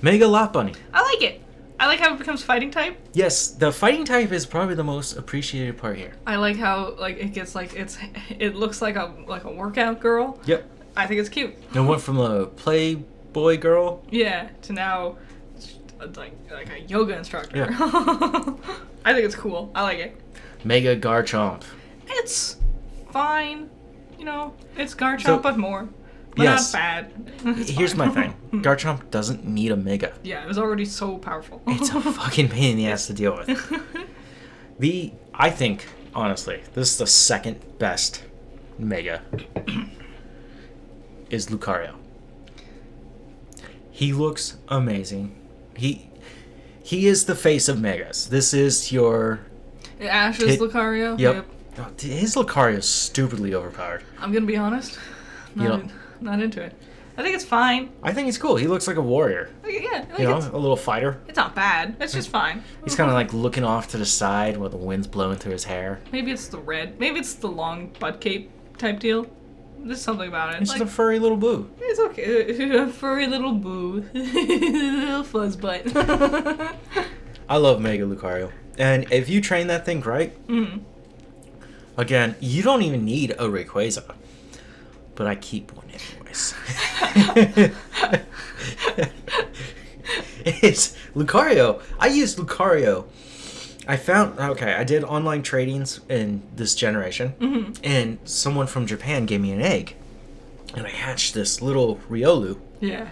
Mega Lopunny. I like it. I like how it becomes fighting type. Yes, the fighting type is probably the most appreciated part here. I like how it gets it looks like a workout girl. Yep. I think it's cute. It went from a Playboy girl. Yeah, to now like a yoga instructor. Yeah. I think it's cool. I like it. Mega Garchomp. It's fine. You know, it's Garchomp So- but more. But Yes. not bad. It's Here's my fine. thing. Garchomp doesn't need a Mega. Yeah, it was already so powerful. It's a fucking pain in the ass to deal with. I think, honestly, this is the second best Mega. Is Lucario. He looks amazing. He is the face of Megas. This is your... Ash's Lucario. Yep. Oh, his Lucario is stupidly overpowered. I'm gonna be honest. You know- Not into it. I think it's fine. I think he's cool. He looks like a warrior. Yeah, You know, a little fighter. it's not bad. It's just fine. He's kind of like looking off to the side while the wind's blowing through his hair. Maybe it's the red. Maybe it's the long butt cape type deal. There's something about it. He's Like, just a furry little boo. it's okay. A furry little boo. Little fuzz butt. I love Mega Lucario. And if you train that thing right, again, you don't even need a Rayquaza. But I keep one anyways. It's Lucario. I used Lucario. I did online tradings in this generation, and someone from Japan gave me an egg. And I hatched this little Riolu, Yeah.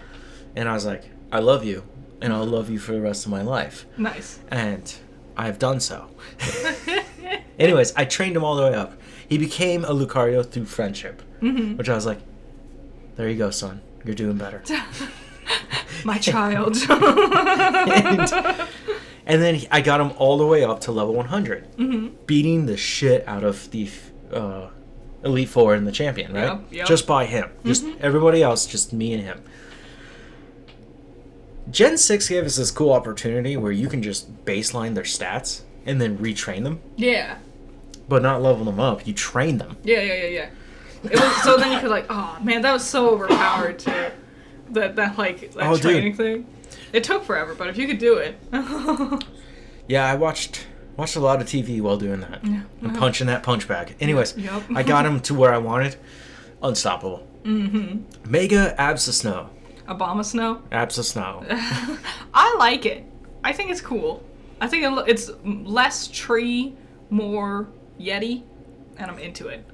and I was like, I love you, and I'll love you for the rest of my life. Nice. And I've done so. Anyways, I trained him all the way up. He became a Lucario through friendship, which I was like, there you go, son. You're doing better. My child. And then I got him all the way up to level 100, beating the shit out of the Elite Four and the champion, right? Yep. Just by him. Just everybody else, just me and him. Gen 6 gave us this cool opportunity where you can just baseline their stats and then retrain them, Yeah. but not level them up. You train them. Yeah. It was so then you could oh man, that was so overpowered too. That Oh, dude. training thing. It took forever, but if you could do it. Yeah, I watched a lot of TV while doing that. Yeah. And punching that punch bag. Anyways, Yep. I got him to where I wanted. Unstoppable. Mega Absasnow. Obama Snow. Absasnow. I like it. I think it's cool. I think it's less tree, more Yeti, and I'm into it.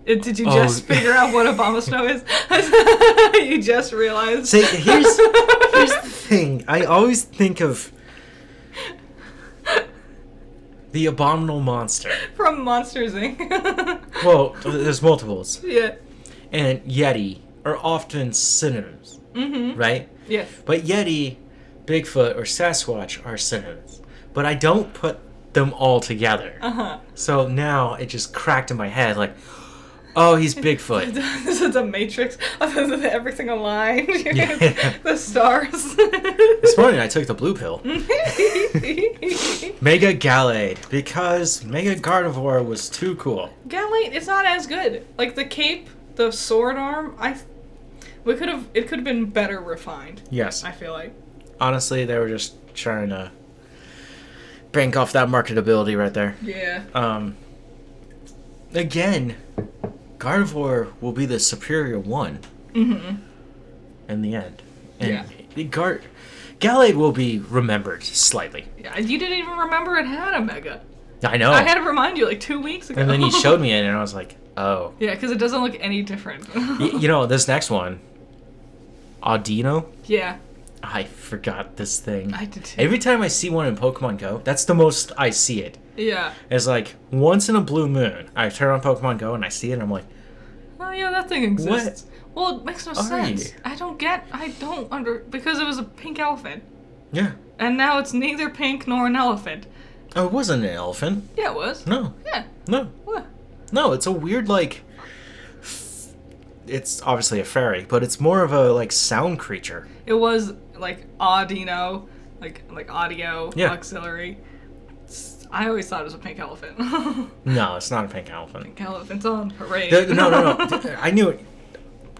Did you just figure out what Obama Snow is? You just realized? See, here's the thing. I always think of the abominable monster. From Monsters, Inc. Well, there's multiples. Yeah. And Yeti are often synonyms, right? Yes. But Yeti, Bigfoot, or Sasquatch are synonyms. But I don't put them all together. Uh-huh. So now it just cracked in my head, like, oh, he's Bigfoot. This is a matrix of everything aligned. Yeah. The stars. This morning I took the blue pill. Mega Gallade, because Mega Gardevoir was too cool. Gallade is not as good. Like the cape, the sword arm, it could have been better refined. Yes. I feel like. Honestly, they were just trying to bank off that marketability right there. Yeah. Again, Gardevoir will be the superior one in the end. And Gallade will be remembered slightly. Yeah, you didn't even remember it had a Mega. I know. I had to remind you like 2 weeks ago. And then you showed me it, and I was like, oh. Yeah, because it doesn't look any different. You know, this next one, Audino. Yeah. I forgot this thing. I did too. Every time I see one in Pokemon Go, that's the most I see it. Yeah. It's like, once in a blue moon, I turn on Pokemon Go and I see it and I'm like, oh yeah, that thing exists. What Well, it makes no are sense. you? Because it was a pink elephant. yeah. And now it's neither pink nor an elephant. Oh, it wasn't an elephant. Yeah, it was. No. Yeah. No. What? No, it's a weird, like, it's obviously a fairy, but it's more of a, like, sound creature. It was like Audino, like audio Yeah. auxiliary. I always thought it was a pink elephant. No, it's not a pink elephant. Pink elephant's on parade. No. I knew it.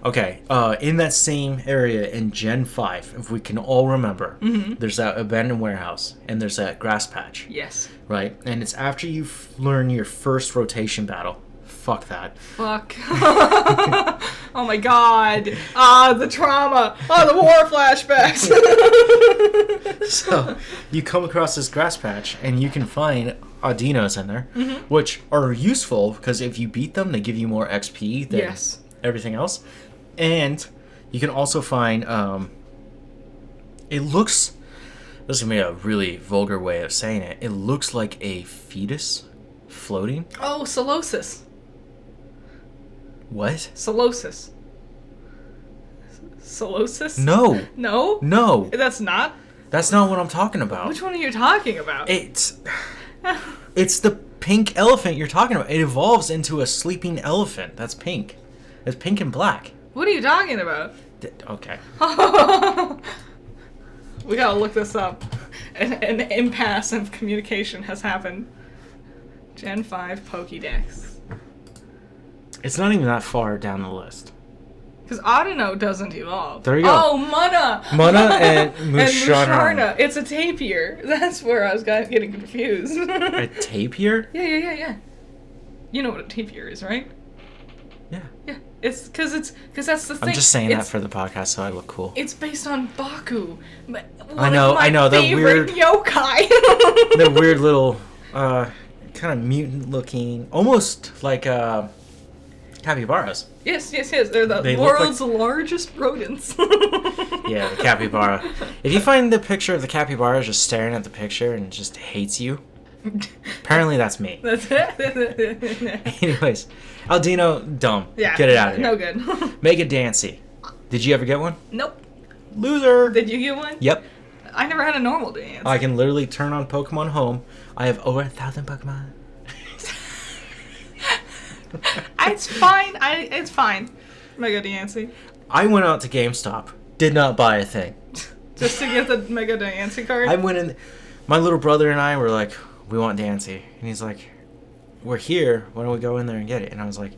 Okay, in that same area in Gen 5, if we can all remember, there's that abandoned warehouse, and there's that grass patch, Yes. right? And it's after you learn your first rotation battle. Fuck that. Fuck. Oh my god. Ah, the trauma. Oh, the war flashbacks. So, you come across this grass patch, and you can find Audinos in there, which are useful, because if you beat them, they give you more XP than Yes. everything else. And you can also find, it looks, this is going to be a really vulgar way of saying it, it looks like a fetus floating. Oh, Solosis. What? Solosis. Solosis? No. No? No. That's not? That's not what I'm talking about. Which one are you talking about? It's the pink elephant you're talking about. It evolves into a sleeping elephant. That's pink. It's pink and black. What are you talking about? Okay. We gotta look this up. An impasse of communication has happened. Gen 5 Pokédex. It's not even that far down the list. Because Audino doesn't evolve. There you go. Oh, Munna! Munna and And Musharna. Musharna. It's a tapir. That's where I was getting confused. A tapir? Yeah. You know what a tapir is, right? Yeah. Yeah. It's because that's the thing. I'm just saying that It's- for the podcast so I look cool. It's based on Baku. I know, the favorite weird- yokai. The weird little, kind of mutant looking, almost like, capybaras. Yes. They're the They look world's largest rodents. Yeah, the capybara. If you find the picture of the capybara just staring at the picture and just hates you, apparently that's me. That's it. Anyways, Aldino, dumb. Yeah. Get it out of here. No good. Mega Dancy. Did you ever get one? Nope. Loser. Did you get one? Yep. I never had a normal dance. I can literally turn on Pokemon Home. I have over 1,000 Pokemon. It's fine. It's fine. Mega Diancie. I went out to GameStop. Did not buy a thing. Just to get the Mega Diancie card. I went in. My little brother and I were like, we want Dancy. And he's like, we're here. Why don't we go in there and get it? And I was like,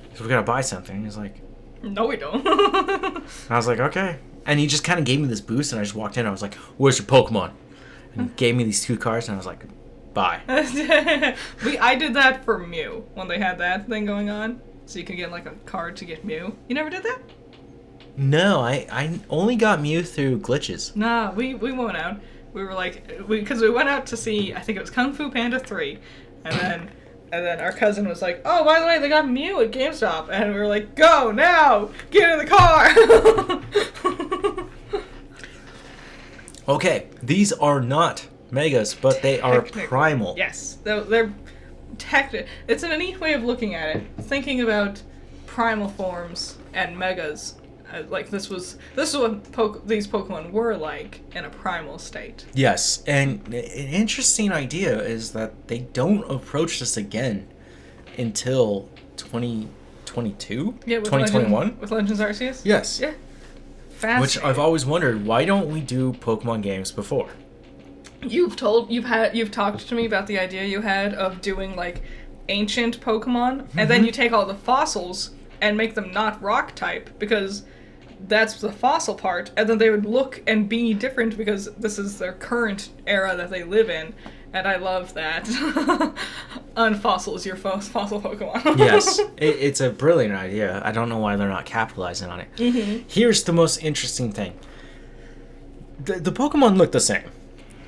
because we got to buy something. And he's like, No, we don't. and I was like, okay. And he just kind of gave me this boost, and I just walked in. I was like, where's your Pokemon? And he gave me these 2 cards, and I was like, bye. I did that for Mew when they had that thing going on. So you can get like a card to get Mew. You never did that? No, I only got Mew through glitches. Nah, we went out. We were like, because we went out to see, I think it was Kung Fu Panda 3. And then our cousin was like, oh, by the way, they got Mew at GameStop. And we were like, go now! Get in the car! Okay, these are not Megas, but they are Technically, Primal. Yes, they're it's a neat way of looking at it. Thinking about primal forms and megas, like this is what these Pokemon were like in a primal state. Yes, and an interesting idea is that they don't approach this again until 2022? Yeah, with 2021? with Legends Arceus. Yes. Yeah. Which Fascinating. I've always wondered, why don't we do Pokemon games before? You've talked to me about the idea you had of doing like ancient Pokemon, and then you take all the fossils and make them not rock type because that's the fossil part, and then they would look and be different because this is their current era that they live in, and I love that. Unfossils your fossil Pokemon. Yes, it's a brilliant idea. I don't know why they're not capitalizing on it. Mm-hmm. Here's the most interesting thing. the Pokemon look the same.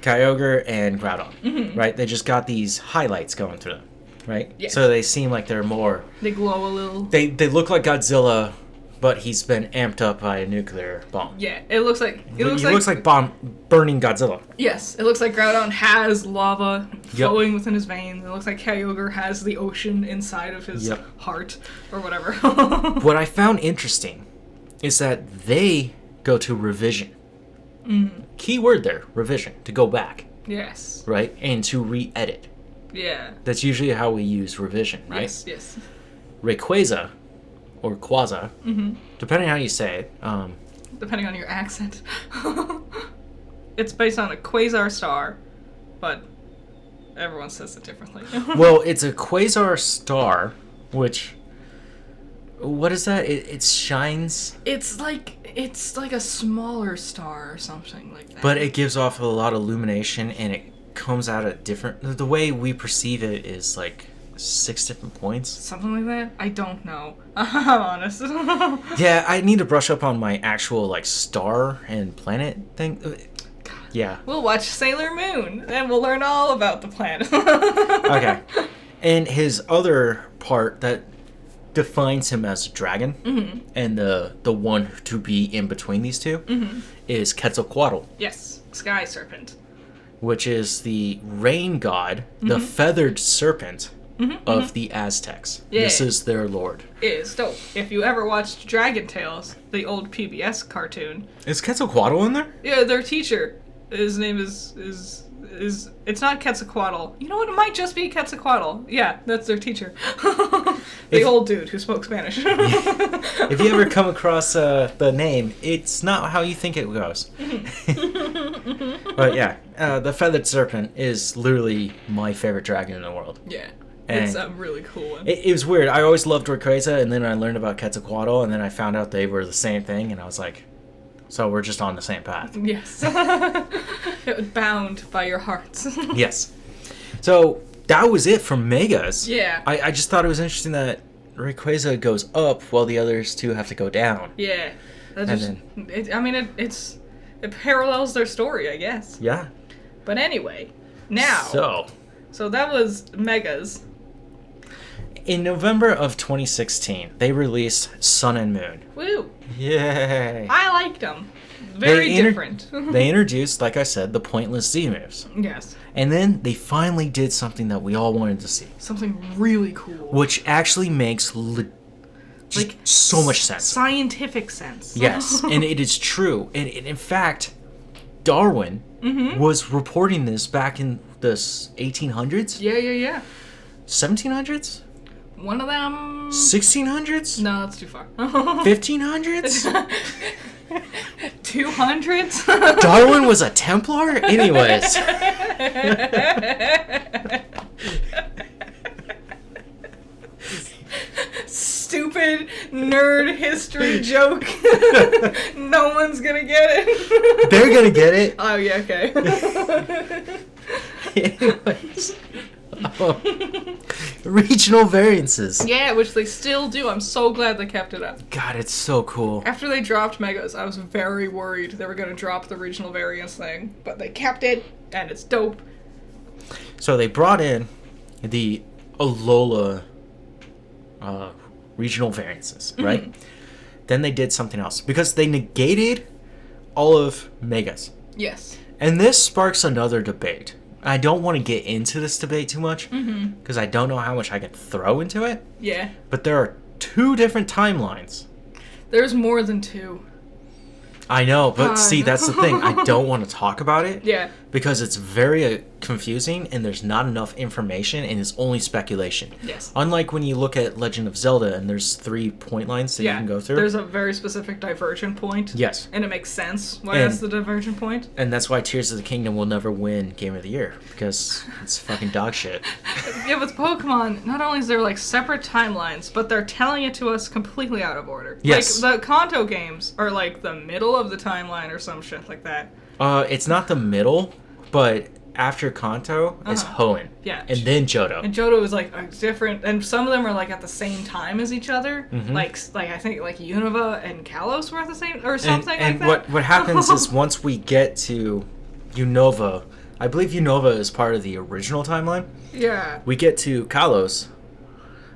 Kyogre and Groudon, right? They just got these highlights going through them, right? Yes. So they seem like they're more... They glow a little. They look like Godzilla, but he's been amped up by a nuclear bomb. Yeah, it looks like... He looks like burning Godzilla. Yes, it looks like Groudon has lava flowing within his veins. It looks like Kyogre has the ocean inside of his heart, or whatever. What I found interesting is that they go to revision. Key word there, revision, to go back, Yes. right? And to re-edit. Yeah. That's usually how we use revision, right? Yes. Rayquaza, or Quaza, depending on how you say it. Depending on your accent. It's based on a quasar star, but everyone says it differently. Well, it's a quasar star, which... What is that? It shines... It's like a smaller star or something like that. But it gives off a lot of illumination, and it comes out at different... The way we perceive it is like 6 different points. Something like that? I don't know. I'm honest. Yeah, I need to brush up on my actual like star and planet thing. Yeah. We'll watch Sailor Moon, and we'll learn all about the planet. Okay. And his other part that defines him as a dragon, and the one to be in between these two, is Quetzalcoatl. Yes, Sky Serpent. Which is the rain god, the feathered serpent of the Aztecs. Yeah. This is their lord. Is dope. If you ever watched Dragon Tales, the old PBS cartoon, Is Quetzalcoatl in there? yeah, their teacher, his name is it's not Quetzalcoatl. You know what? It might just be Quetzalcoatl. Yeah, that's their teacher. The old dude who spoke Spanish. If you ever come across the name, it's not how you think it goes. But yeah, the feathered serpent is literally my favorite dragon in the world. Yeah, And it's a really cool one. It was weird. I always loved Rayquaza, and then I learned about Quetzalcoatl, and then I found out they were the same thing, and I was like, so we're just on the same path. Yes. It was bound by your hearts. Yes. So that was it from Megas. Yeah. I just thought it was interesting that Rayquaza goes up while the others two have to go down. Yeah. That And just, it parallels their story, I guess. Yeah. But anyway, now. So that was Megas. In November of 2016, they released Sun and Moon. Woo. Yay! I liked them. Very different. They introduced, like I said, the pointless Z moves. Yes. And then they finally did something that we all wanted to see. Something really cool. Which actually makes just so much sense. Scientific sense. Yes, and it is true. And in fact, Darwin was reporting this back in the 1800s? Yeah. 1700s? One of them... 1600s? No, that's too far. 1500s? 200s? Darwin was a Templar? Anyways. Stupid nerd history joke. No one's gonna get it. They're gonna get it. Oh, yeah, okay. Anyways. Regional variances. Yeah, which they still do. I'm so glad they kept it up. God, it's so cool. After they dropped Megas, I was very worried they were going to drop the regional variance thing. But they kept it, and it's dope. So they brought in the Alola regional variances, right? Then they did something else. Because they negated all of Megas. Yes. And this sparks another debate. I don't want to get into this debate too much because I don't know how much I can throw into it. Yeah. But there are 2 different timelines. There's more than 2. I know, but see, that's the thing. I don't want to talk about it. Yeah. Because it's very confusing and there's not enough information and it's only speculation. Yes. Unlike when you look at Legend of Zelda and there's 3 point lines that you can go through. There's a very specific divergent point. Yes. And it makes sense why that's the divergent point. And that's why Tears of the Kingdom will never win Game of the Year because it's fucking dog shit. Yeah, with Pokemon, not only is there like separate timelines, but they're telling it to us completely out of order. Yes. Like the Kanto games are like the middle of the timeline or some shit like that. It's not the middle, but after Kanto is Hoenn. Yeah. And then Johto. And Johto is like different, and some of them are like at the same time as each other. Like I think like Unova and Kalos were at the same or something like that. And what happens is once we get to Unova, I believe Unova is part of the original timeline. Yeah. We get to Kalos.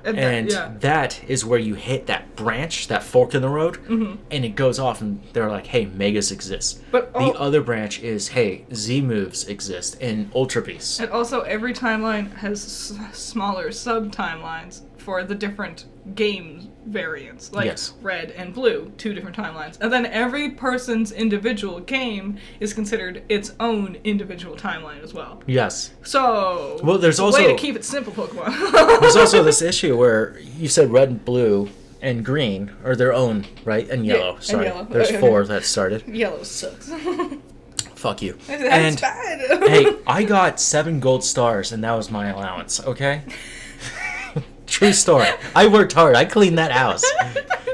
And yeah. that is where you hit that branch, that fork in the road, and it goes off, and they're like, hey, Megas exist. But the other branch is, hey, Z moves exist, and Ultra Beasts. And also, every timeline has smaller sub-timelines for the different game variants. Like Red and Blue, 2 different timelines. And then every person's individual game is considered its own individual timeline as well. Yes. So, well, there's also way to keep it simple, Pokemon. There's also this issue where you said Red and Blue and Green are their own, right? And Yellow. Yeah, Sorry. and Yellow. There's 4 that started. Yellow sucks. Fuck you. That's bad. Hey, I got 7 gold stars, and that was my allowance, okay? True story. I worked hard. I cleaned that house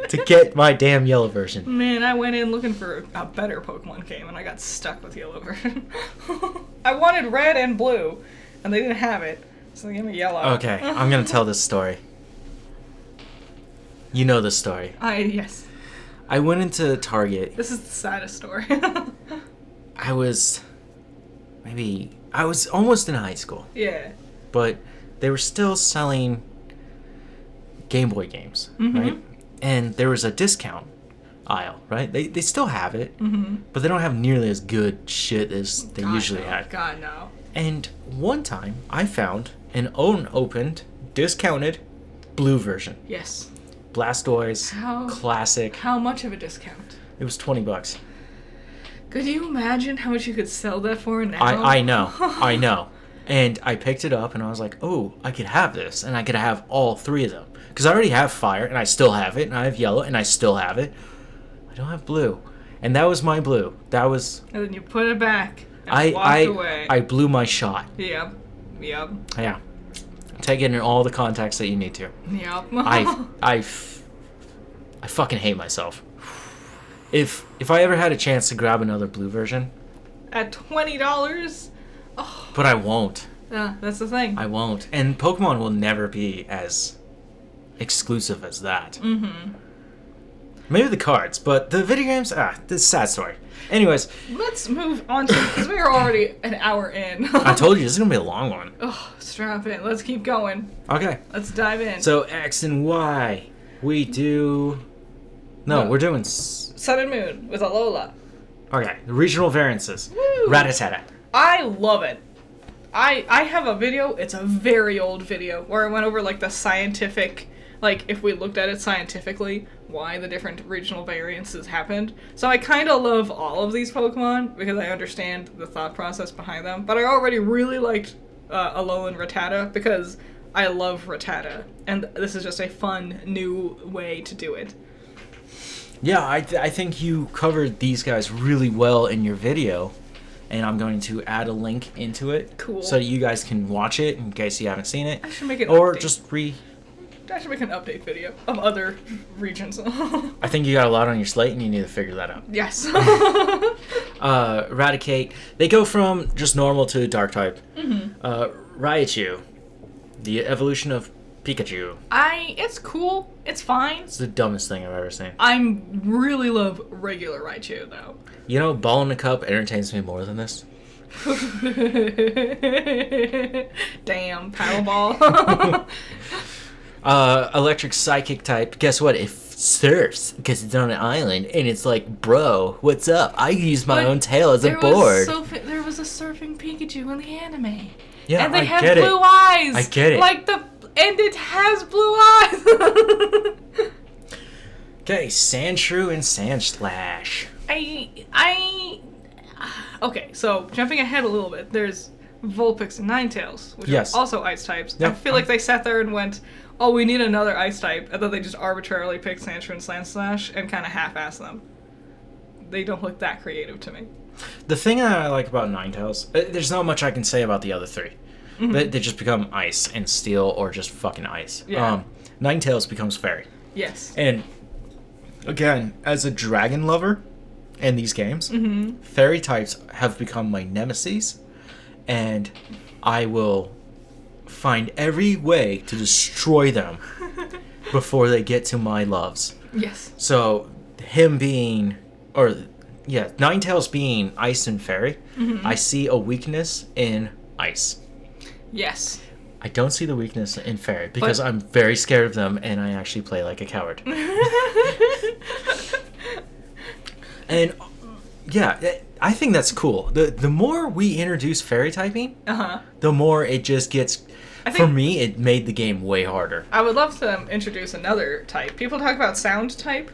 to get my damn yellow version. Man, I went in looking for a better Pokemon game, and I got stuck with yellow version. I wanted red and blue, and they didn't have it, so they gave me yellow. Okay, I'm gonna tell this story. You know this story. Yes. I went into Target. This is the saddest story. I was almost in high school. Yeah. But they were still selling Game Boy games, right? And there was a discount aisle, right? They still have it, but they don't have nearly as good shit as they usually had. God, no. And one time, I found an unopened, discounted blue version. Yes. Blastoise, classic. How much of a discount? It was $20. Could you imagine how much you could sell that for now? I know. And I picked it up, and I was like, oh, I could have this, and I could have all 3 of them. Because I already have fire, and I still have it, and I have yellow, and I still have it. I don't have blue. And that was my blue. That was... And then you put it back and walked away. I blew my shot. Yep. Yeah. Take it in all the context that you need to. Yep. I fucking hate myself. If I ever had a chance to grab another blue version... At $20? Oh. But I won't. Yeah, that's the thing. I won't. And Pokemon will never be as exclusive as that. Maybe the cards, but the video games, this is a sad story. Anyways. Let's move on to, because we are already an hour in. I told you, this is going to be a long one. Oh, strap in. Let's keep going. Okay. Let's dive in. So, X and Y. We do... No, we're doing... Sun and Moon with Alola. Okay, the regional variances. Woo! Rattata. I love it. I have a video, it's a very old video, where I went over, like, the scientific, like, if we looked at it scientifically, why the different regional variances happened. So I kind of love all of these Pokemon, because I understand the thought process behind them, but I already really liked Alolan Rattata, because I love Rattata, and this is just a fun, new way to do it. Yeah, I think you covered these guys really well in your video. And I'm going to add a link into it. Cool. So you guys can watch it in case you haven't seen it. I should make an Or update. just I should make an update video of other regions. I think you got a lot on your slate and you need to figure that out. Yes. Raticate. They go from just normal to dark type. Raichu. The evolution of Pikachu. It's cool. It's fine. It's the dumbest thing I've ever seen. I really love regular Raichu, though. You know, Ball in a Cup entertains me more than this. Damn, paddle ball. Electric Psychic type. Guess what? It surfs because it's on an island, and it's like, bro, what's up? I use my own tail as a board. There was a surfing Pikachu in the anime. Yeah, and they I have get blue it. eyes. I get it. And it has blue eyes. Okay, Sandshrew and Sandslash. Okay, so jumping ahead a little bit, there's Vulpix and Ninetales, which Yes. are also ice types. Yep. I feel like they sat there and went, oh, we need another ice type, and then they just arbitrarily picked Sandshrew and Sandslash and kind of half-assed them. They don't look that creative to me. The thing that I like about Ninetales, there's not much I can say about the other 3. They just become ice and steel or just fucking ice. Yeah. Ninetales becomes fairy. Yes. And again, as a dragon lover in these games, fairy types have become my nemesis. and I will find every way to destroy them before they get to my loves. Yes. So him being, or yeah, Ninetales being ice and fairy, I see a weakness in ice. Yes. I don't see the weakness in fairy because I'm very scared of them and I actually play like a coward. And yeah, I think that's cool. The more we introduce fairy typing, the more it just gets. For me, it made the game way harder. I would love to introduce another type. People talk about sound type.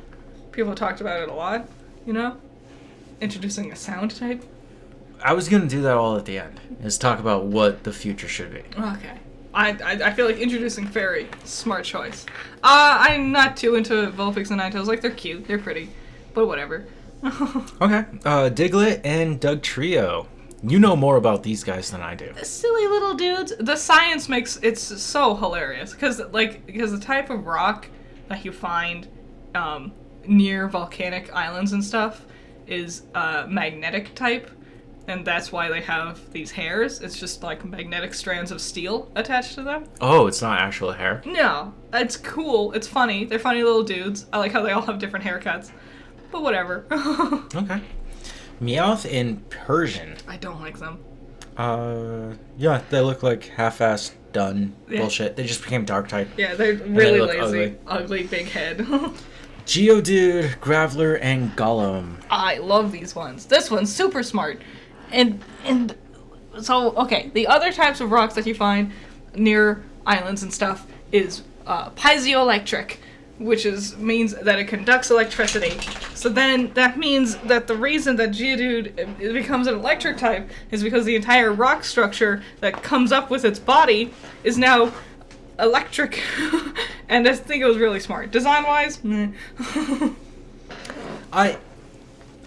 People talked about it a lot. You know, introducing a sound type. I was gonna do that all at the end. Is talk about what the future should be. Okay. I feel like introducing fairy, smart choice. I'm not too into Vulpix and Ninetales. Like, they're cute, they're pretty, but whatever. Okay. Diglett and Dugtrio. You know more about these guys than I do. Silly little dudes. The science makes it's so hilarious because the type of rock that you find near volcanic islands and stuff is magnetic type. And that's why they have these hairs. It's just like magnetic strands of steel attached to them. Oh, it's not actual hair? No. It's cool. It's funny. They're funny little dudes. I like how they all have different haircuts. But whatever. Okay. Meowth and Persian. I don't like them. Yeah, they look like half-assed done bullshit. They just became dark type. Yeah, they're really lazy. Ugly. Ugly big head. Geodude, Graveler, and Golem. I love these ones. This one's super smart. And so, okay, the other types of rocks that you find near islands and stuff is piezoelectric, which means that it conducts electricity. So then that means that the reason that Geodude becomes an electric type is because the entire rock structure that comes up with its body is now electric. And I think it was really smart. Design-wise, meh.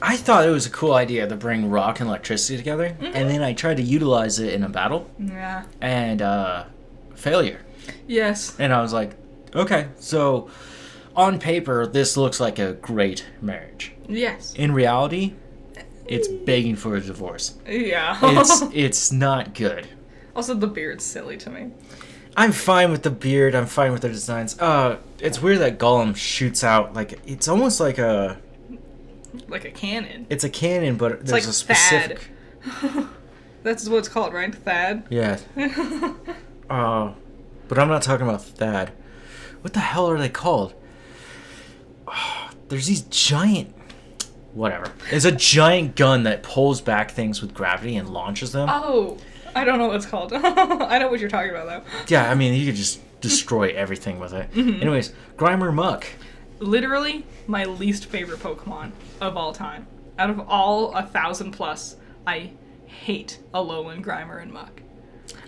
I thought it was a cool idea to bring rock and electricity together, and then I tried to utilize it in a battle. Yeah. And failure. Yes. And I was like, okay, so on paper this looks like a great marriage. Yes. In reality, it's begging for a divorce. Yeah. It's not good. Also, the beard's silly to me. I'm fine with the beard. I'm fine with their designs. It's weird that Golem shoots out like it's almost like a cannon. It's a cannon, but It's there's like a specific. Thad. That's what it's called, right? Thad. Yeah. But I'm not talking about Thad. What the hell are they called? There's these giant. Whatever. It's a giant gun that pulls back things with gravity and launches them. Oh, I don't know what it's called. I know what you're talking about, though. Yeah, I mean, you could just destroy everything with it. Anyways, Grimer Muck. Literally, my least favorite Pokemon of all time. Out of all 1,000 plus, I hate Alolan, Grimer, and Muck.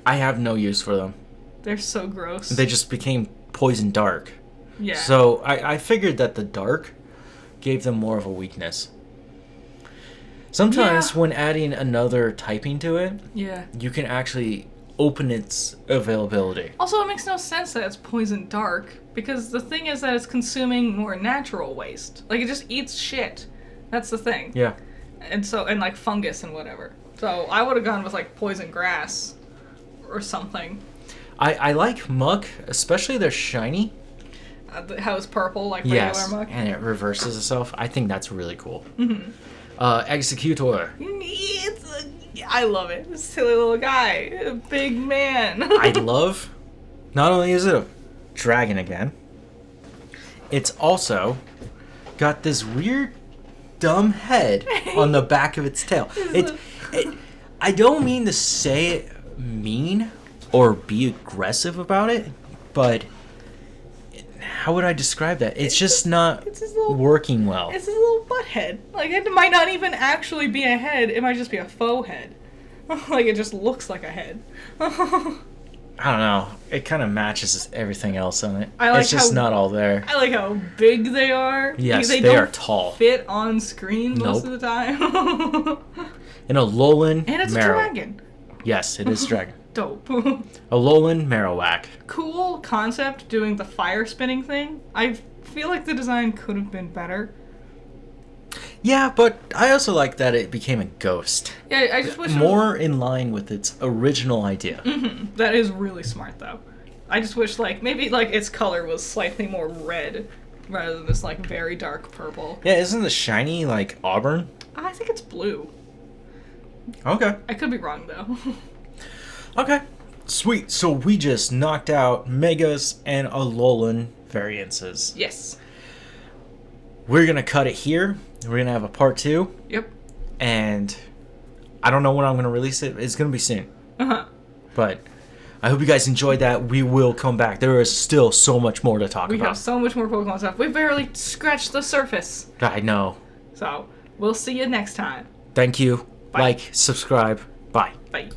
I have no use for them. They're so gross. They just became poison dark. Yeah. So I figured that the dark gave them more of a weakness. Sometimes when adding another typing to it, you can actually open its availability. Also, it makes no sense that it's poison dark, because the thing is that it's consuming more natural waste. Like, it just eats shit. That's the thing. Yeah. And like fungus and whatever. So I would have gone with like poison grass or something. I like Muck, especially they're shiny. How it's purple, like regular Muck. And it reverses itself. I think that's really cool. Executor. I love it. This silly little guy. A big man. I love, not only is it a dragon again, it's also got this weird, dumb head on the back of its tail. I don't mean to say it mean or be aggressive about it, but how would I describe that? It's just not working well. It's his little butt head. Like, it might not even actually be a head. It might just be a faux head. Like, it just looks like a head. I don't know. It kind of matches everything else on it. It's just not all there. I like how big they are. Yes, they don't are tall. Fit on screen most of the time. And Alolan And it's Marowak. a dragon. Yes, it is a dragon. Dope. Alolan Marowak. Cool concept doing the fire spinning thing. I feel like the design could have been better. Yeah, but I also like that it became a ghost. Yeah, I just wish it was- More in line with its original idea. That is really smart, though. I just wish, like, maybe, like, its color was slightly more red rather than this, like, very dark purple. Yeah, isn't the shiny like auburn? I think it's blue. Okay. I could be wrong, though. Okay. Sweet. So we just knocked out Megas and Alolan variances. Yes. We're gonna cut it here. We're gonna have a part 2, Yep. and I don't know when I'm gonna release it. It's gonna be soon. Uh-huh. But I hope you guys enjoyed that. We will come back. There is still so much more to talk We about. have so much more Pokemon stuff. We barely scratched the surface. I know. So, we'll see you next time. Thank you. Bye. Like, subscribe. Bye. Bye.